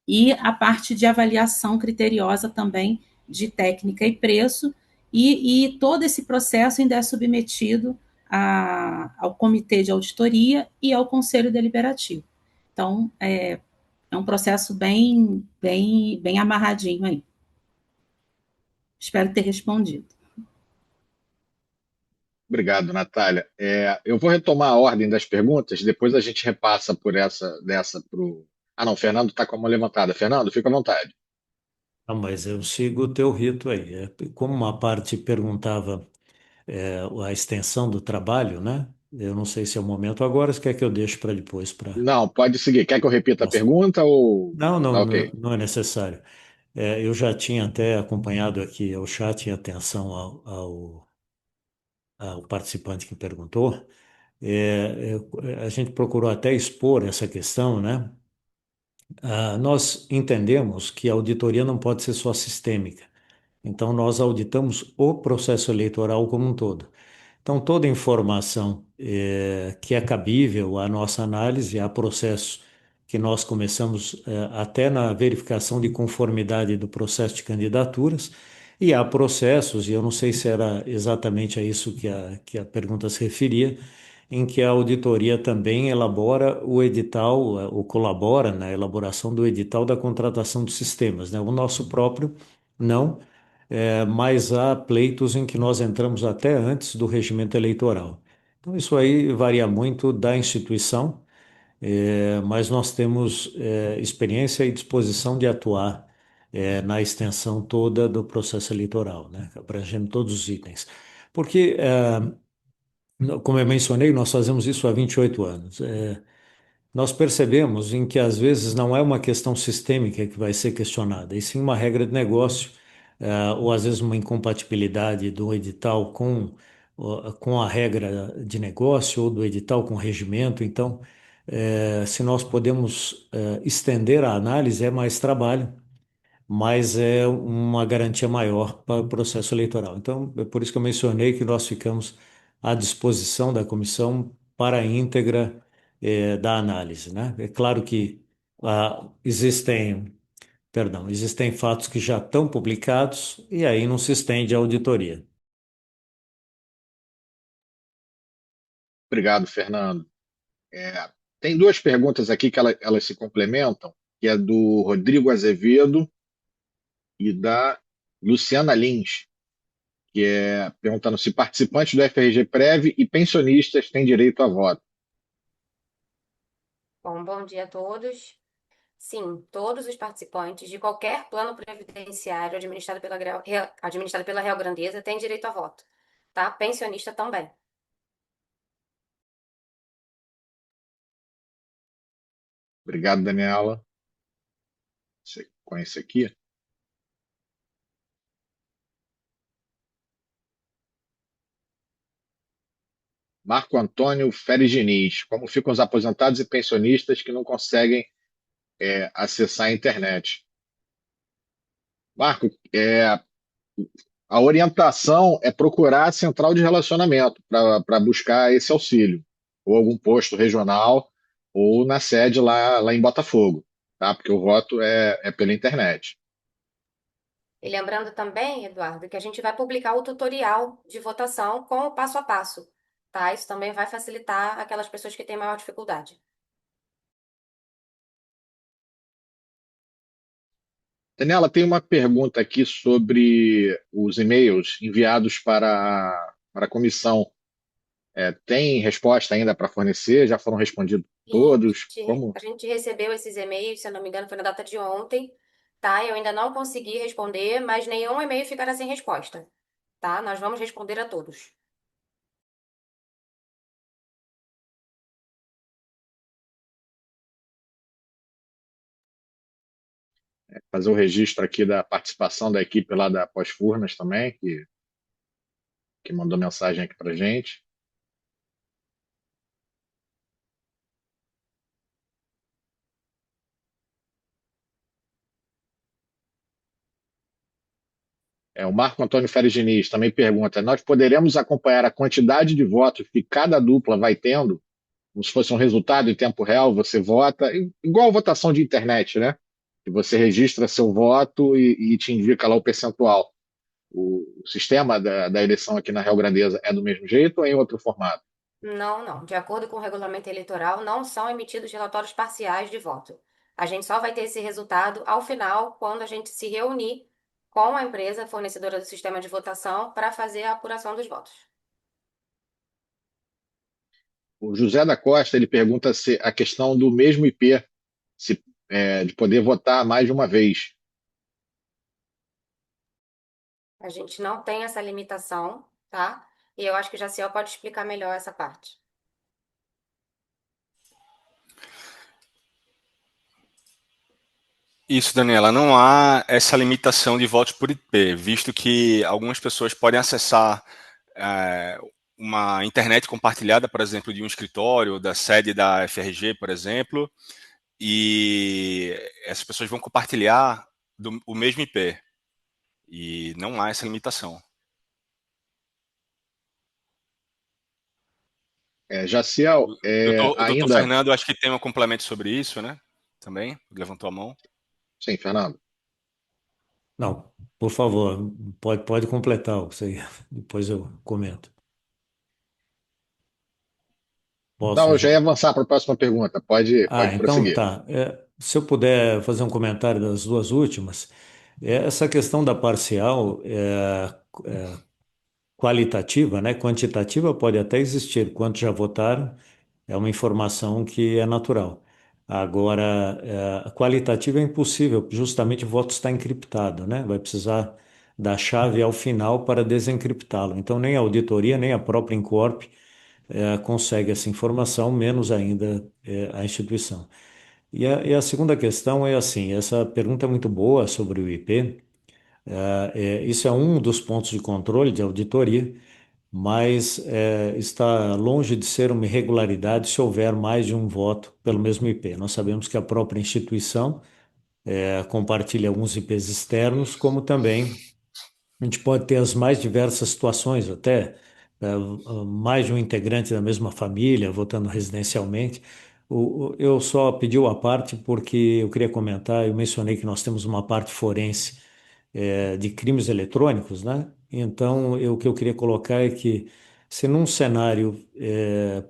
E a parte de avaliação criteriosa também de técnica e preço, e todo esse processo ainda é submetido ao Comitê de Auditoria e ao Conselho Deliberativo. Então, é um processo bem amarradinho aí. Espero ter respondido. Obrigado, Natália. Eu vou retomar a ordem das perguntas, depois a gente repassa dessa para o. Ah, não, o Fernando está com a mão levantada. Fernando, fica à vontade. Ah, mas eu sigo o teu rito aí. Como uma parte perguntava a extensão do trabalho, né? Eu não sei se é o momento agora, se quer que eu deixe para depois, para Não, pode seguir. Quer que eu repita a próximo. pergunta ou. Não, Tá não, não, ok. não é necessário. Eu já tinha até acompanhado aqui o chat em atenção ao participante que perguntou. A gente procurou até expor essa questão, né? Nós entendemos que a auditoria não pode ser só sistêmica. Então, nós auditamos o processo eleitoral como um todo. Então, toda informação que é cabível à nossa análise, há processos que nós começamos até na verificação de conformidade do processo de candidaturas, e há processos, e eu não sei se era exatamente a isso que a pergunta se referia, em que a auditoria também elabora o edital, ou colabora na elaboração do edital da contratação dos sistemas, né? O nosso próprio, não, mas há pleitos em que nós entramos até antes do regimento eleitoral. Então, isso aí varia muito da instituição, mas nós temos experiência e disposição de atuar na extensão toda do processo eleitoral, né? Abrangendo todos os itens. Porque, como eu mencionei, nós fazemos isso há 28 anos. Nós percebemos em que às vezes não é uma questão sistêmica que vai ser questionada, e sim uma regra de negócio, ou às vezes uma incompatibilidade do edital com a regra de negócio ou do edital com o regimento. Então, se nós podemos estender a análise, é mais trabalho, mas é uma garantia maior para o processo eleitoral. Então, é por isso que eu mencionei que nós ficamos à disposição da comissão para a íntegra da análise, né? É claro que existem fatos que já estão publicados e aí não se estende a auditoria. Obrigado, Fernando. Tem duas perguntas aqui que elas se complementam, que é do Rodrigo Azevedo e da Luciana Lins, que é perguntando se participantes do FRG Prev e pensionistas têm direito a voto. Bom dia a todos. Sim, todos os participantes de qualquer plano previdenciário administrado pela Real Grandeza têm direito a voto, tá? Pensionista também. Obrigado, Daniela. Sequência aqui. Marco Antônio Feres Diniz. Como ficam os aposentados e pensionistas que não conseguem acessar a internet? Marco, a orientação é procurar a central de relacionamento para buscar esse auxílio, ou algum posto regional, ou na sede lá em Botafogo, tá? Porque o voto é pela internet. E lembrando também, Eduardo, que a gente vai publicar o tutorial de votação com o passo a passo, tá? Isso também vai facilitar aquelas pessoas que têm maior dificuldade. Daniela, tem uma pergunta aqui sobre os e-mails enviados para a comissão. Tem resposta ainda para fornecer? Já foram respondidos Sim, todos? Como? a gente recebeu esses e-mails, se eu não me engano, foi na data de ontem, tá? Eu ainda não consegui responder, mas nenhum e-mail ficará sem resposta, tá? Nós vamos responder a todos. fazer o registro aqui da participação da equipe lá da Pós-Furnas também, que mandou mensagem aqui para gente. O Marco Antônio Feres Diniz também pergunta: nós poderemos acompanhar a quantidade de votos que cada dupla vai tendo, como se fosse um resultado em tempo real? Você vota, igual a votação de internet, né? Que você registra seu voto e te indica lá o percentual. O sistema da eleição aqui na Real Grandeza é do mesmo jeito ou é em outro formato? Não, não. De acordo com o regulamento eleitoral, não são emitidos relatórios parciais de voto. A gente só vai ter esse resultado ao final, quando a gente se reunir com a empresa fornecedora do sistema de votação para fazer a apuração dos votos. O José da Costa ele pergunta se a questão do mesmo IP, se, de poder votar mais de uma vez. A gente não tem essa limitação, tá? E eu acho que o Jaciel pode explicar melhor essa parte. Isso, Daniela, não há essa limitação de votos por IP, visto que algumas pessoas podem acessar uma internet compartilhada, por exemplo, de um escritório, da sede da FRG, por exemplo, e essas pessoas vão compartilhar o mesmo IP, e não há essa limitação. Jaciel, O doutor ainda. Fernando, acho que tem um complemento sobre isso, né? Também, levantou a mão. Sim, Fernando. Não, por favor, pode completar o que você, depois eu comento. Não, Posso, eu já ia Jean? avançar para a próxima pergunta. Pode Então prosseguir. tá. Se eu puder fazer um comentário das duas últimas, essa questão da parcial qualitativa, né? Quantitativa pode até existir. Quantos já votaram é uma informação que é natural. Agora, a qualitativa é impossível, justamente o voto está encriptado, né? Vai precisar da chave ao final para desencriptá-lo. Então, nem a auditoria, nem a própria Incorp consegue essa informação, menos ainda a instituição. E a segunda questão é assim, essa pergunta é muito boa sobre o IP. Isso é um dos pontos de controle de auditoria, mas está longe de ser uma irregularidade se houver mais de um voto pelo mesmo IP. Nós sabemos que a própria instituição compartilha alguns IPs externos, como também a gente pode ter as mais diversas situações, até mais de um integrante da mesma família votando residencialmente. Eu só pedi a parte porque eu queria comentar, eu mencionei que nós temos uma parte forense de crimes eletrônicos, né? Então, o que eu queria colocar é que, se num cenário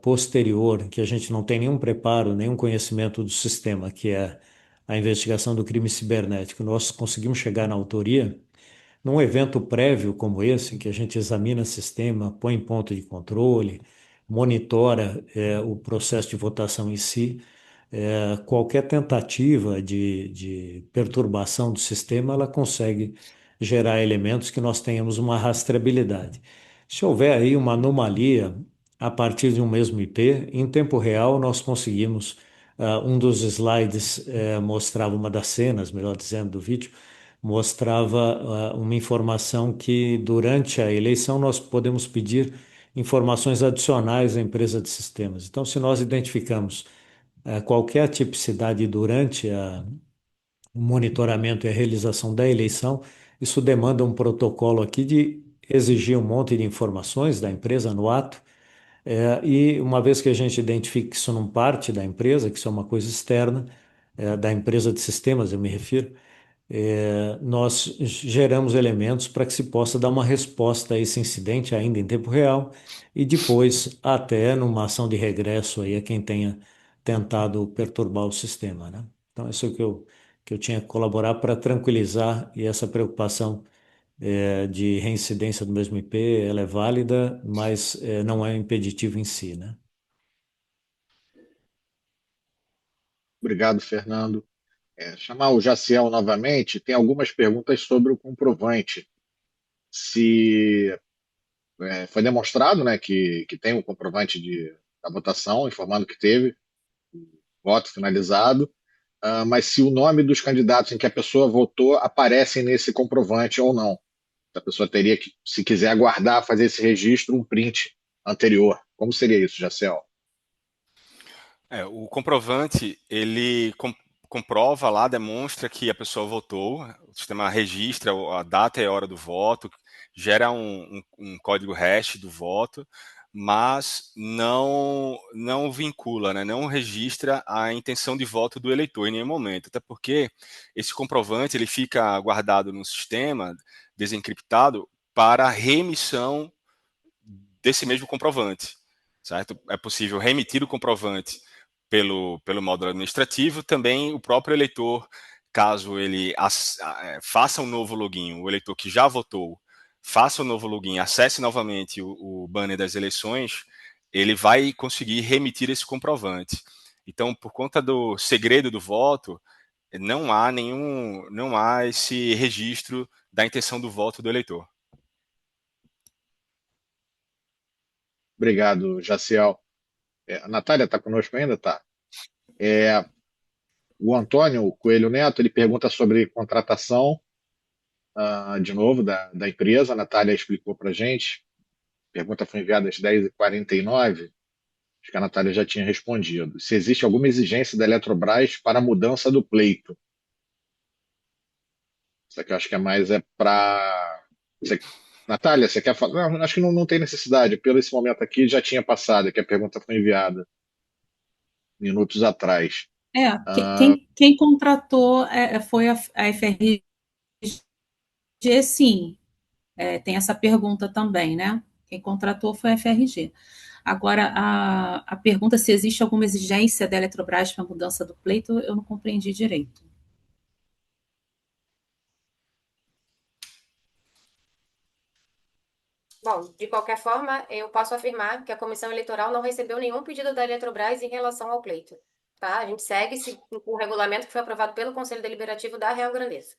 posterior, que a gente não tem nenhum preparo, nenhum conhecimento do sistema, que é a investigação do crime cibernético, nós conseguimos chegar na autoria, num evento prévio como esse, em que a gente examina o sistema, põe em ponto de controle, monitora o processo de votação em si, qualquer tentativa de perturbação do sistema, ela consegue gerar elementos que nós tenhamos uma rastreabilidade. Se houver aí uma anomalia a partir de um mesmo IP, em tempo real nós conseguimos, um dos slides mostrava uma das cenas, melhor dizendo, do vídeo, mostrava uma informação que durante a eleição nós podemos pedir informações adicionais à empresa de sistemas. Então, se nós identificamos qualquer tipicidade durante o monitoramento e a realização da eleição, isso demanda um protocolo aqui de exigir um monte de informações da empresa no ato, e uma vez que a gente identifique que isso não parte da empresa, que isso é uma coisa externa, da empresa de sistemas, eu me refiro, nós geramos elementos para que se possa dar uma resposta a esse incidente ainda em tempo real e depois até numa ação de regresso aí a quem tenha tentado perturbar o sistema, né? Então, isso é o que eu tinha que colaborar para tranquilizar, e essa preocupação de reincidência do mesmo IP, ela é válida, mas não é impeditivo em si, né? Obrigado, Fernando. Chamar o Jaciel novamente, tem algumas perguntas sobre o comprovante. Se foi demonstrado, né, que tem o comprovante da votação, informando que teve voto finalizado. mas se o nome dos candidatos em que a pessoa votou aparecem nesse comprovante ou não. A pessoa teria que, se quiser aguardar, fazer esse registro, um print anterior. Como seria isso, Jacel? O comprovante, ele comprova lá, demonstra que a pessoa votou, o sistema registra a data e a hora do voto, gera um código hash do voto, mas não vincula, né, não registra a intenção de voto do eleitor em nenhum momento, até porque esse comprovante ele fica guardado no sistema, desencriptado, para reemissão desse mesmo comprovante, certo? É possível remitir o comprovante pelo módulo administrativo, também o próprio eleitor, caso ele faça um novo login, o eleitor que já votou, faça um novo login, acesse novamente o banner das eleições, ele vai conseguir remitir esse comprovante. Então, por conta do segredo do voto, não há esse registro da intenção do voto do eleitor. Obrigado, Jaciel. A Natália está conosco ainda? Tá. O Antônio Coelho Neto, ele pergunta sobre contratação, de novo, da empresa. A Natália explicou para a gente. A pergunta foi enviada às 10h49. Acho que a Natália já tinha respondido. Se existe alguma exigência da Eletrobras para a mudança do pleito. Isso aqui eu acho que é mais para... Natália, você quer falar? Não, acho que não tem necessidade. Pelo esse momento aqui já tinha passado, que a pergunta foi enviada minutos atrás. Quem contratou foi a FRG, sim. Tem essa pergunta também, né? Quem contratou foi a FRG. Agora, a pergunta se existe alguma exigência da Eletrobras para a mudança do pleito, eu não compreendi direito. Bom, de qualquer forma, eu posso afirmar que a Comissão Eleitoral não recebeu nenhum pedido da Eletrobras em relação ao pleito. Tá? A gente segue com o regulamento que foi aprovado pelo Conselho Deliberativo da Real Grandeza.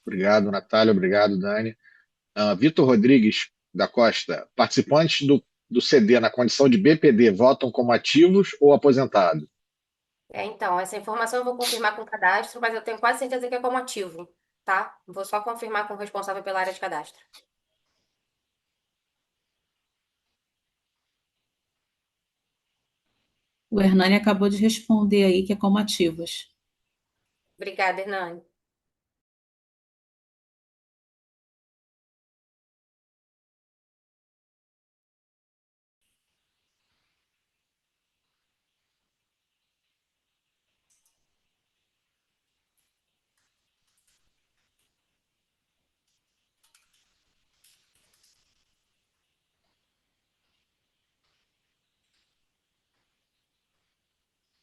Obrigado, Natália. Obrigado, Dani. Vitor Rodrigues da Costa. Participantes do CD na condição de BPD votam como ativos ou aposentados? Então, essa informação eu vou confirmar com o cadastro, mas eu tenho quase certeza que é como ativo, tá? Vou só confirmar com o responsável pela área de cadastro. O Hernani acabou de responder aí que é como ativos. Obrigada, Hernani.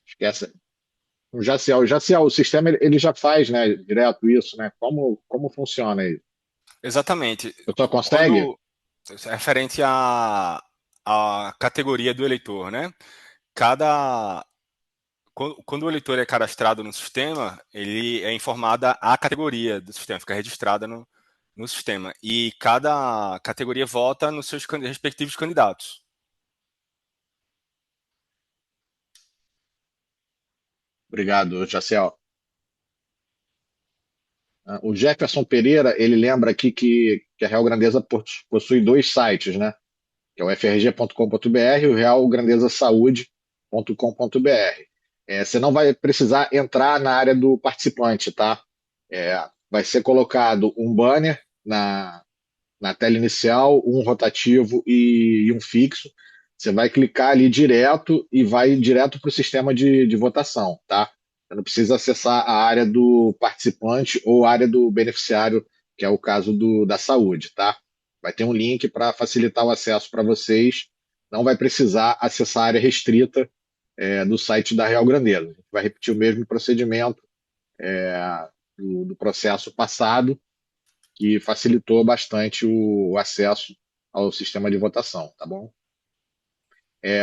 Esquece. O sistema ele já faz, né, direto isso, né? Como funciona aí? Exatamente. A pessoa consegue? Quando referente à categoria do eleitor, né? Cada quando o eleitor é cadastrado no sistema, ele é informada a categoria do sistema, fica registrada no sistema. E cada categoria vota nos seus respectivos candidatos. Obrigado, Jaciel. O Jefferson Pereira, ele lembra aqui que a Real Grandeza possui dois sites, né? Que é o frg.com.br e o realgrandezasaúde.com.br. Você não vai precisar entrar na área do participante, tá? Vai ser colocado um banner na tela inicial, um rotativo e um fixo. Você vai clicar ali direto e vai direto para o sistema de votação, tá? Você não precisa acessar a área do participante ou a área do beneficiário, que é o caso da saúde, tá? Vai ter um link para facilitar o acesso para vocês. Não vai precisar acessar a área restrita do site da Real Grandeza. A gente vai repetir o mesmo procedimento do processo passado, que facilitou bastante o acesso ao sistema de votação, tá bom?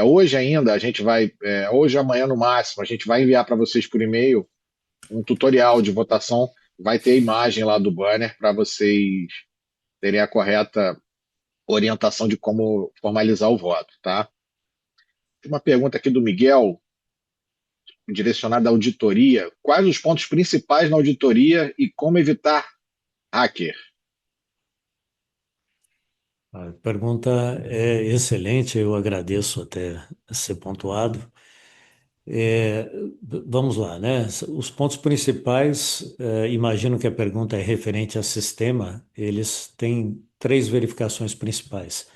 Hoje ainda, a gente vai, hoje, amanhã no máximo, a gente vai enviar para vocês por e-mail um tutorial de votação, vai ter a imagem lá do banner para vocês terem a correta orientação de como formalizar o voto, tá? Tem uma pergunta aqui do Miguel, direcionada à auditoria. Quais os pontos principais na auditoria e como evitar hacker? A pergunta é excelente, eu agradeço até ser pontuado. É, vamos lá, né? Os pontos principais, imagino que a pergunta é referente a sistema, eles têm três verificações principais.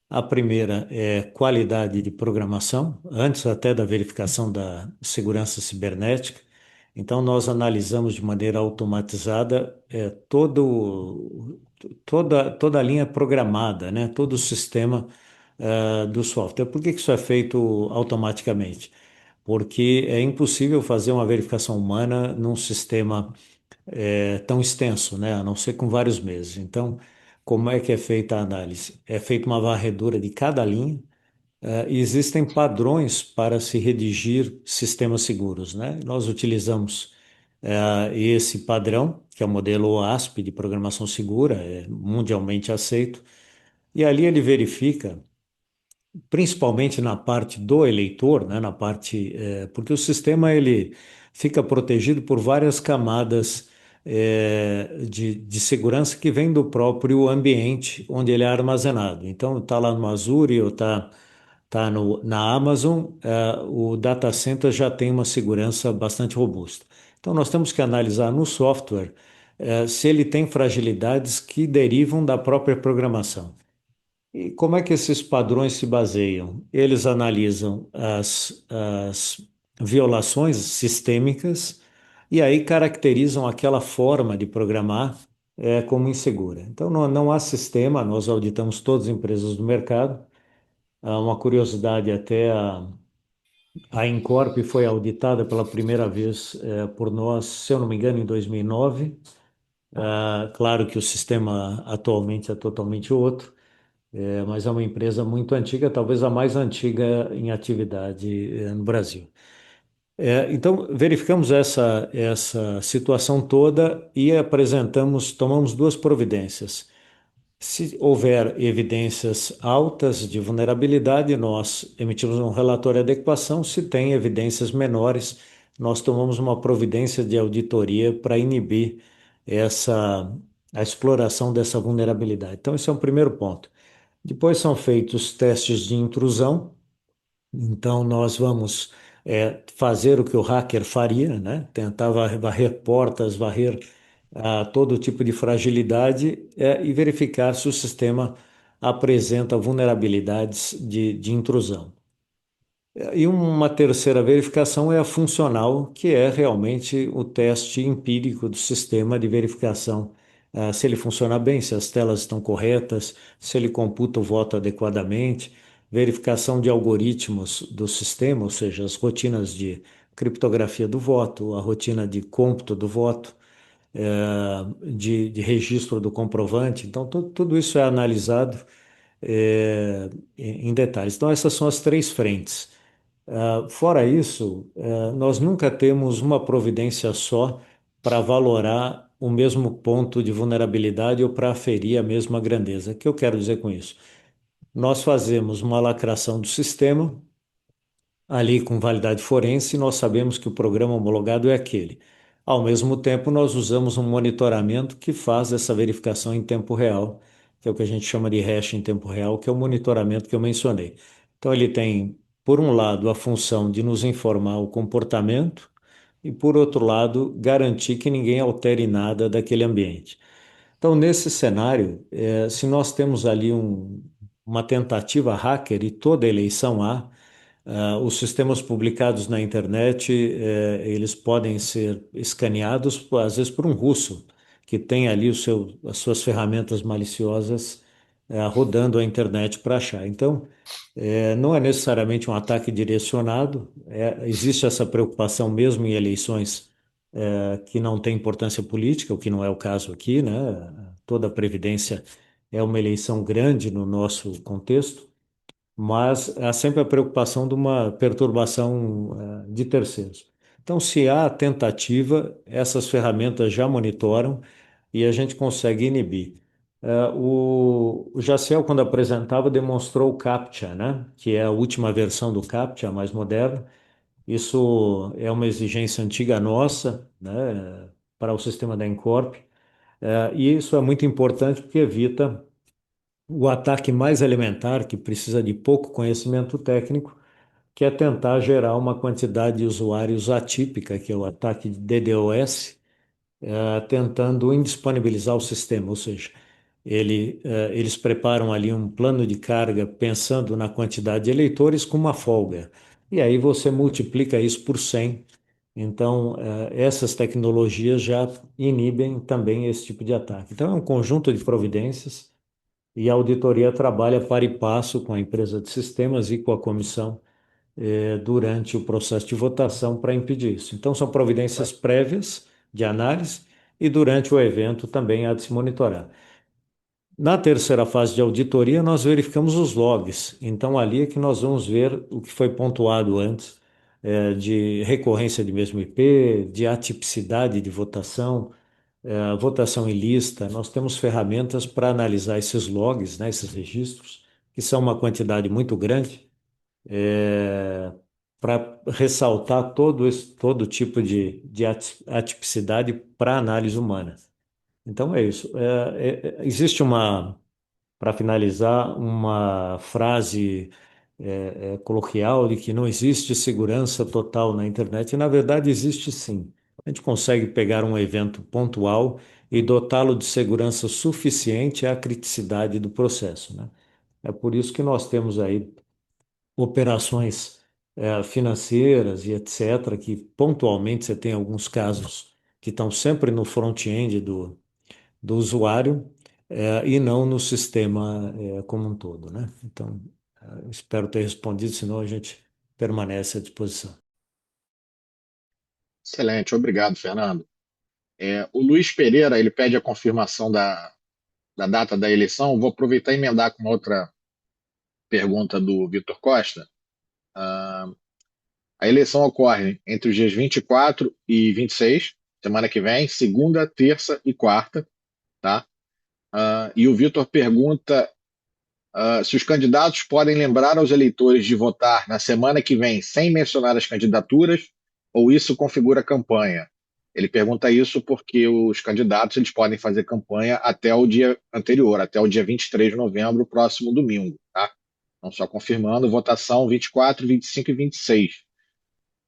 A primeira é qualidade de programação, antes até da verificação da segurança cibernética. Então, nós analisamos de maneira automatizada toda a linha programada, né? Todo o sistema do software. Por que que isso é feito automaticamente? Porque é impossível fazer uma verificação humana num sistema tão extenso, né? A não ser com vários meses. Então, como é que é feita a análise? É feita uma varredura de cada linha. E existem padrões para se redigir sistemas seguros, né? Nós utilizamos esse padrão, que é o modelo OASP de programação segura, é mundialmente aceito, e ali ele verifica principalmente na parte do eleitor, né, porque o sistema ele fica protegido por várias camadas de segurança que vêm do próprio ambiente onde ele é armazenado. Então, está lá no Azure ou tá na Amazon, o data center já tem uma segurança bastante robusta. Então, nós temos que analisar no software se ele tem fragilidades que derivam da própria programação. E como é que esses padrões se baseiam? Eles analisam as violações sistêmicas e aí caracterizam aquela forma de programar como insegura. Então, não há sistema, nós auditamos todas as empresas do mercado. Uma curiosidade, até a Incorp foi auditada pela primeira vez por nós, se eu não me engano, em 2009. Claro que o sistema atualmente é totalmente outro. Mas é uma empresa muito antiga, talvez a mais antiga em atividade no Brasil. Então, verificamos essa situação toda e tomamos duas providências. Se houver evidências altas de vulnerabilidade, nós emitimos um relatório de adequação. Se tem evidências menores, nós tomamos uma providência de auditoria para inibir a exploração dessa vulnerabilidade. Então, esse é um primeiro ponto. Depois são feitos testes de intrusão. Então, nós vamos fazer o que o hacker faria, né? Tentar varrer portas, varrer todo tipo de fragilidade e verificar se o sistema apresenta vulnerabilidades de intrusão. E uma terceira verificação é a funcional, que é realmente o teste empírico do sistema de verificação, se ele funciona bem, se as telas estão corretas, se ele computa o voto adequadamente, verificação de algoritmos do sistema, ou seja, as rotinas de criptografia do voto, a rotina de cômputo do voto, de registro do comprovante. Então, tudo isso é analisado em detalhes. Então, essas são as três frentes. Fora isso, nós nunca temos uma providência só para valorar o mesmo ponto de vulnerabilidade ou para aferir a mesma grandeza. O que eu quero dizer com isso? Nós fazemos uma lacração do sistema, ali com validade forense, nós sabemos que o programa homologado é aquele. Ao mesmo tempo, nós usamos um monitoramento que faz essa verificação em tempo real, que é o que a gente chama de hash em tempo real, que é o monitoramento que eu mencionei. Então, ele tem, por um lado, a função de nos informar o comportamento e, por outro lado, garantir que ninguém altere nada daquele ambiente. Então, nesse cenário, se nós temos ali uma tentativa hacker, e toda eleição há, os sistemas publicados na internet, eles podem ser escaneados, às vezes, por um russo, que tem ali as suas ferramentas maliciosas, rodando a internet para achar. Então, não é necessariamente um ataque direcionado, existe essa preocupação mesmo em eleições, que não tem importância política, o que não é o caso aqui, né? Toda a Previdência é uma eleição grande no nosso contexto, mas há sempre a preocupação de uma perturbação de terceiros. Então, se há tentativa, essas ferramentas já monitoram e a gente consegue inibir. O Jaciel, quando apresentava, demonstrou o CAPTCHA, né? Que é a última versão do CAPTCHA, mais moderna, Isso é uma exigência antiga nossa, né, para o sistema da Incorp. E isso é muito importante porque evita o ataque mais elementar, que precisa de pouco conhecimento técnico, que é tentar gerar uma quantidade de usuários atípica, que é o ataque de DDoS, tentando indisponibilizar o sistema, ou seja, eles preparam ali um plano de carga pensando na quantidade de eleitores com uma folga. E aí você multiplica isso por 100. Então, essas tecnologias já inibem também esse tipo de ataque. Então, é um conjunto de providências e a auditoria trabalha para e passo com a empresa de sistemas e com a comissão durante o processo de votação para impedir isso. Então, são providências prévias de análise e durante o evento também há de se monitorar. Na terceira fase de auditoria, nós verificamos os logs. Então, ali é que nós vamos ver o que foi pontuado antes, de recorrência de mesmo IP, de atipicidade de votação, votação em lista. Nós temos ferramentas para analisar esses logs, né, esses registros, que são uma quantidade muito grande, para ressaltar todo tipo de atipicidade para análise humana. Então é isso. Existe para finalizar, uma frase coloquial de que não existe segurança total na internet, e na verdade existe sim. A gente consegue pegar um evento pontual e dotá-lo de segurança suficiente à criticidade do processo, né? É por isso que nós temos aí operações financeiras e etc., que pontualmente você tem alguns casos que estão sempre no front-end do usuário, e não no sistema como um todo, né? Então, espero ter respondido, senão a gente permanece à disposição. Excelente, obrigado, Fernando. O Luiz Pereira, ele pede a confirmação da data da eleição. Vou aproveitar e emendar com uma outra pergunta do Vitor Costa. Ah, a eleição ocorre entre os dias 24 e 26, semana que vem, segunda, terça e quarta, tá? E o Vitor pergunta se os candidatos podem lembrar aos eleitores de votar na semana que vem sem mencionar as candidaturas, ou isso configura campanha. Ele pergunta isso porque os candidatos eles podem fazer campanha até o dia anterior, até o dia 23 de novembro, próximo domingo. Tá? Então, só confirmando, votação 24, 25 e 26.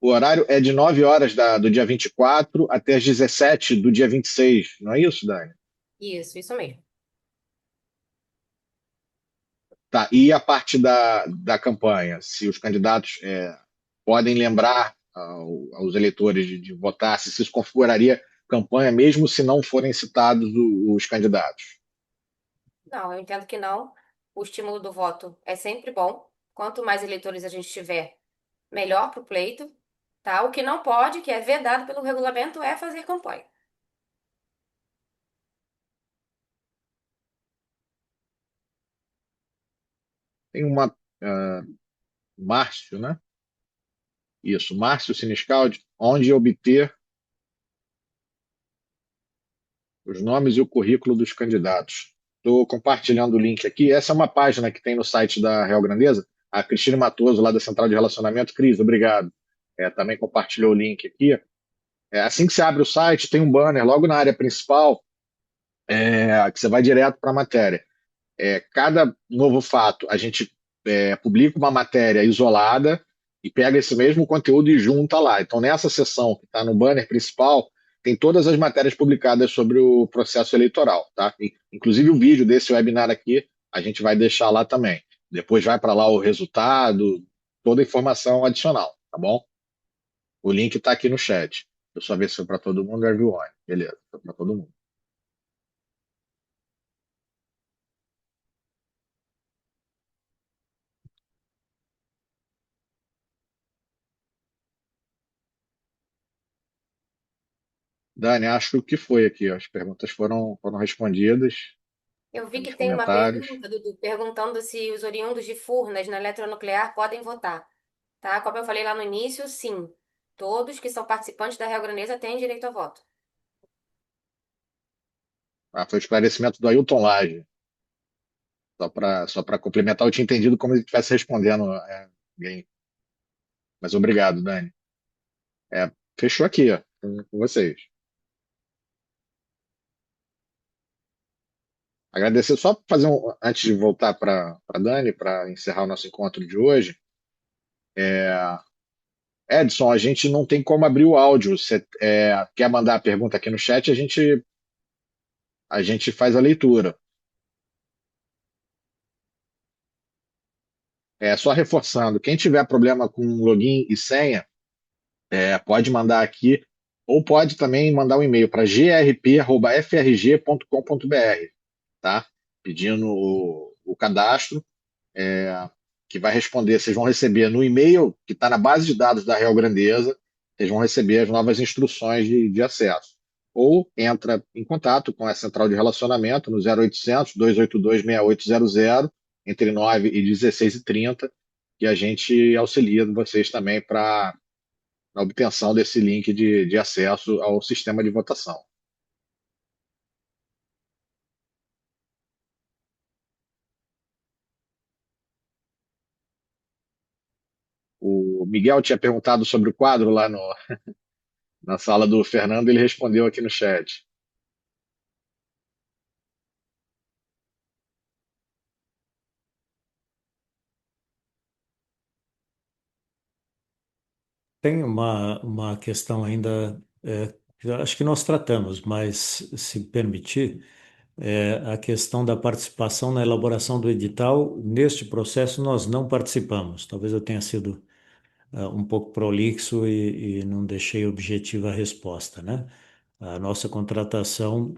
O horário é de 9 horas do dia 24 até as 17 do dia 26. Não é isso, Dani? Isso mesmo. Tá, e a parte da campanha, se os candidatos podem lembrar aos eleitores de votar, se isso configuraria campanha, mesmo se não forem citados os candidatos. Não, eu entendo que não. O estímulo do voto é sempre bom. Quanto mais eleitores a gente tiver, melhor para o pleito, tá? O que não pode, que é vedado pelo regulamento, é fazer campanha. Tem Márcio, né? Isso, Márcio Siniscaldi, onde obter os nomes e o currículo dos candidatos. Estou compartilhando o link aqui. Essa é uma página que tem no site da Real Grandeza. A Cristina Matoso, lá da Central de Relacionamento. Cris, obrigado. Também compartilhou o link aqui. Assim que você abre o site, tem um banner logo na área principal, que você vai direto para a matéria. Cada novo fato, a gente publica uma matéria isolada e pega esse mesmo conteúdo e junta lá. Então, nessa seção que está no banner principal, tem todas as matérias publicadas sobre o processo eleitoral, tá? Inclusive o vídeo desse webinar aqui, a gente vai deixar lá também. Depois vai para lá o resultado, toda a informação adicional, tá bom? O link está aqui no chat. Eu só ver se foi para todo mundo, everyone. Beleza, foi para todo mundo. Dani, acho que foi aqui. As perguntas foram respondidas Eu vi que nos tem uma comentários. pergunta, Dudu, perguntando se os oriundos de Furnas na eletronuclear podem votar. Tá? Como eu falei lá no início, sim. Todos que são participantes da Real Granesa têm direito a voto. Foi o esclarecimento do Ailton Lage. Só para complementar, eu tinha entendido como ele estivesse respondendo alguém. Mas obrigado, Dani. Fechou aqui, ó, com vocês. Agradecer, só fazer antes de voltar para a Dani, para encerrar o nosso encontro de hoje. Edson, a gente não tem como abrir o áudio. Você quer mandar a pergunta aqui no chat, a gente faz a leitura. Só reforçando, quem tiver problema com login e senha, pode mandar aqui, ou pode também mandar um e-mail para grp@frg.com.br, tá? Pedindo o cadastro, que vai responder. Vocês vão receber no e-mail que está na base de dados da Real Grandeza, vocês vão receber as novas instruções de acesso. Ou entra em contato com a central de relacionamento no 0800 282 6800, entre 9 e 16h30, que a gente auxilia vocês também para a obtenção desse link de acesso ao sistema de votação. O Miguel tinha perguntado sobre o quadro lá na sala do Fernando, ele respondeu aqui no chat. Tem uma questão ainda, que eu acho que nós tratamos, mas se permitir, a questão da participação na elaboração do edital. Neste processo, nós não participamos. Talvez eu tenha sido um pouco prolixo e não deixei objetiva a resposta, né? A nossa contratação,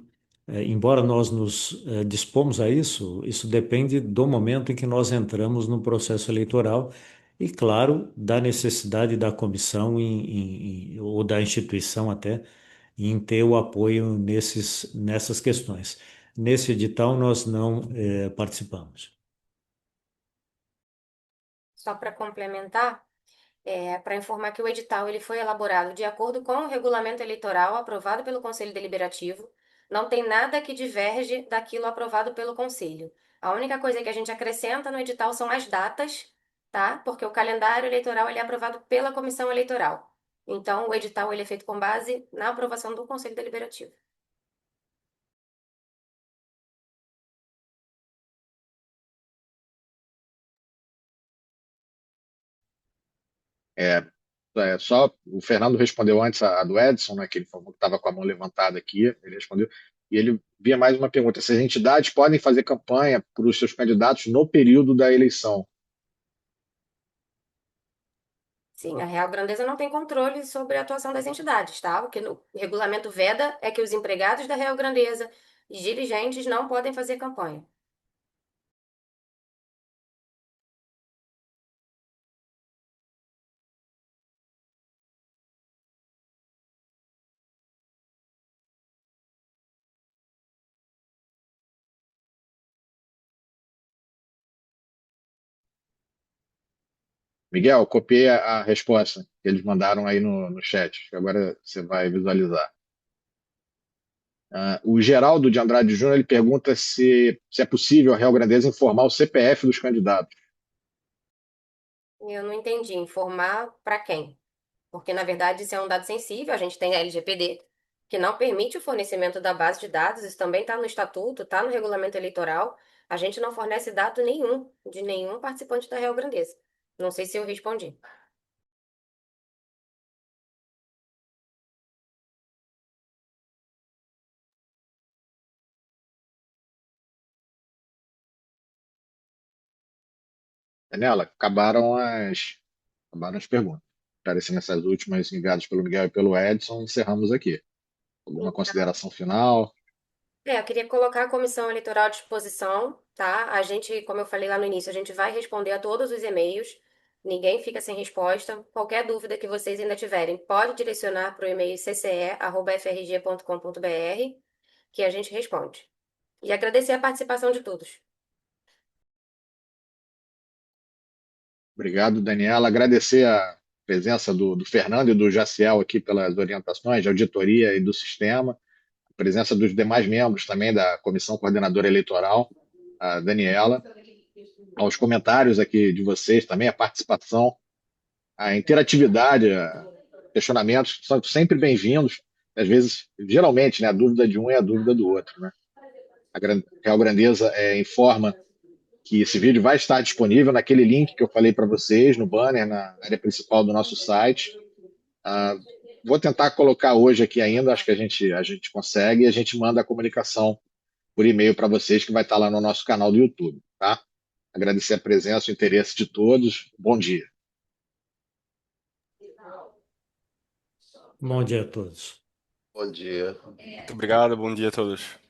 embora nós nos dispomos a isso, isso depende do momento em que nós entramos no processo eleitoral e, claro, da necessidade da comissão ou da instituição até em ter o apoio nessas questões. Nesse edital, nós não participamos. Só para complementar, para informar que o edital ele foi elaborado de acordo com o regulamento eleitoral aprovado pelo Conselho Deliberativo. Não tem nada que diverge daquilo aprovado pelo Conselho. A única coisa que a gente acrescenta no edital são as datas, tá? Porque o calendário eleitoral ele é aprovado pela Comissão Eleitoral. Então, o edital ele é feito com base na aprovação do Conselho Deliberativo. Só o Fernando respondeu antes a do Edson, né, que ele falou que estava com a mão levantada aqui, ele respondeu, e ele via mais uma pergunta: se as entidades podem fazer campanha para os seus candidatos no período da eleição? Sim, a Real Grandeza não tem controle sobre a atuação das entidades, tá? O que o regulamento veda é que os empregados da Real Grandeza e dirigentes não podem fazer campanha. Miguel, copiei a resposta que eles mandaram aí no chat, que agora você vai visualizar. O Geraldo de Andrade Júnior ele pergunta se é possível a Real Grandeza informar o CPF dos candidatos. Eu não entendi. Informar para quem? Porque, na verdade, isso é um dado sensível. A gente tem a LGPD, que não permite o fornecimento da base de dados. Isso também está no estatuto, está no regulamento eleitoral. A gente não fornece dado nenhum de nenhum participante da Real Grandeza. Não sei se eu respondi. Daniela, acabaram as perguntas. Aparecendo essas últimas enviadas pelo Miguel e pelo Edson, encerramos aqui. Alguma consideração final? Eu queria colocar a comissão eleitoral à disposição, tá? A gente, como eu falei lá no início, a gente vai responder a todos os e-mails. Ninguém fica sem resposta. Qualquer dúvida que vocês ainda tiverem, pode direcionar para o e-mail cce@frg.com.br, que a gente responde. E agradecer a participação de todos. Obrigado, Daniela. Agradecer a presença do Fernando e do Jaciel aqui pelas orientações de auditoria e do sistema, a presença dos demais membros também da Comissão Coordenadora Eleitoral, a Daniela, aos comentários aqui de vocês também, a participação, a interatividade, questionamentos são sempre bem-vindos. Às vezes, geralmente, né, a dúvida de um é a dúvida do outro, né? A Real Grandeza informa que esse vídeo vai estar disponível naquele link que eu falei para vocês, no banner, na área principal do nosso site. Vou tentar colocar hoje aqui ainda, acho que a gente consegue, e a gente manda a comunicação por e-mail para vocês, que vai estar lá no nosso canal do YouTube, tá? Agradecer a presença, o interesse de todos. Bom dia. Bom dia a todos. Bom dia. Muito obrigado, bom dia a todos.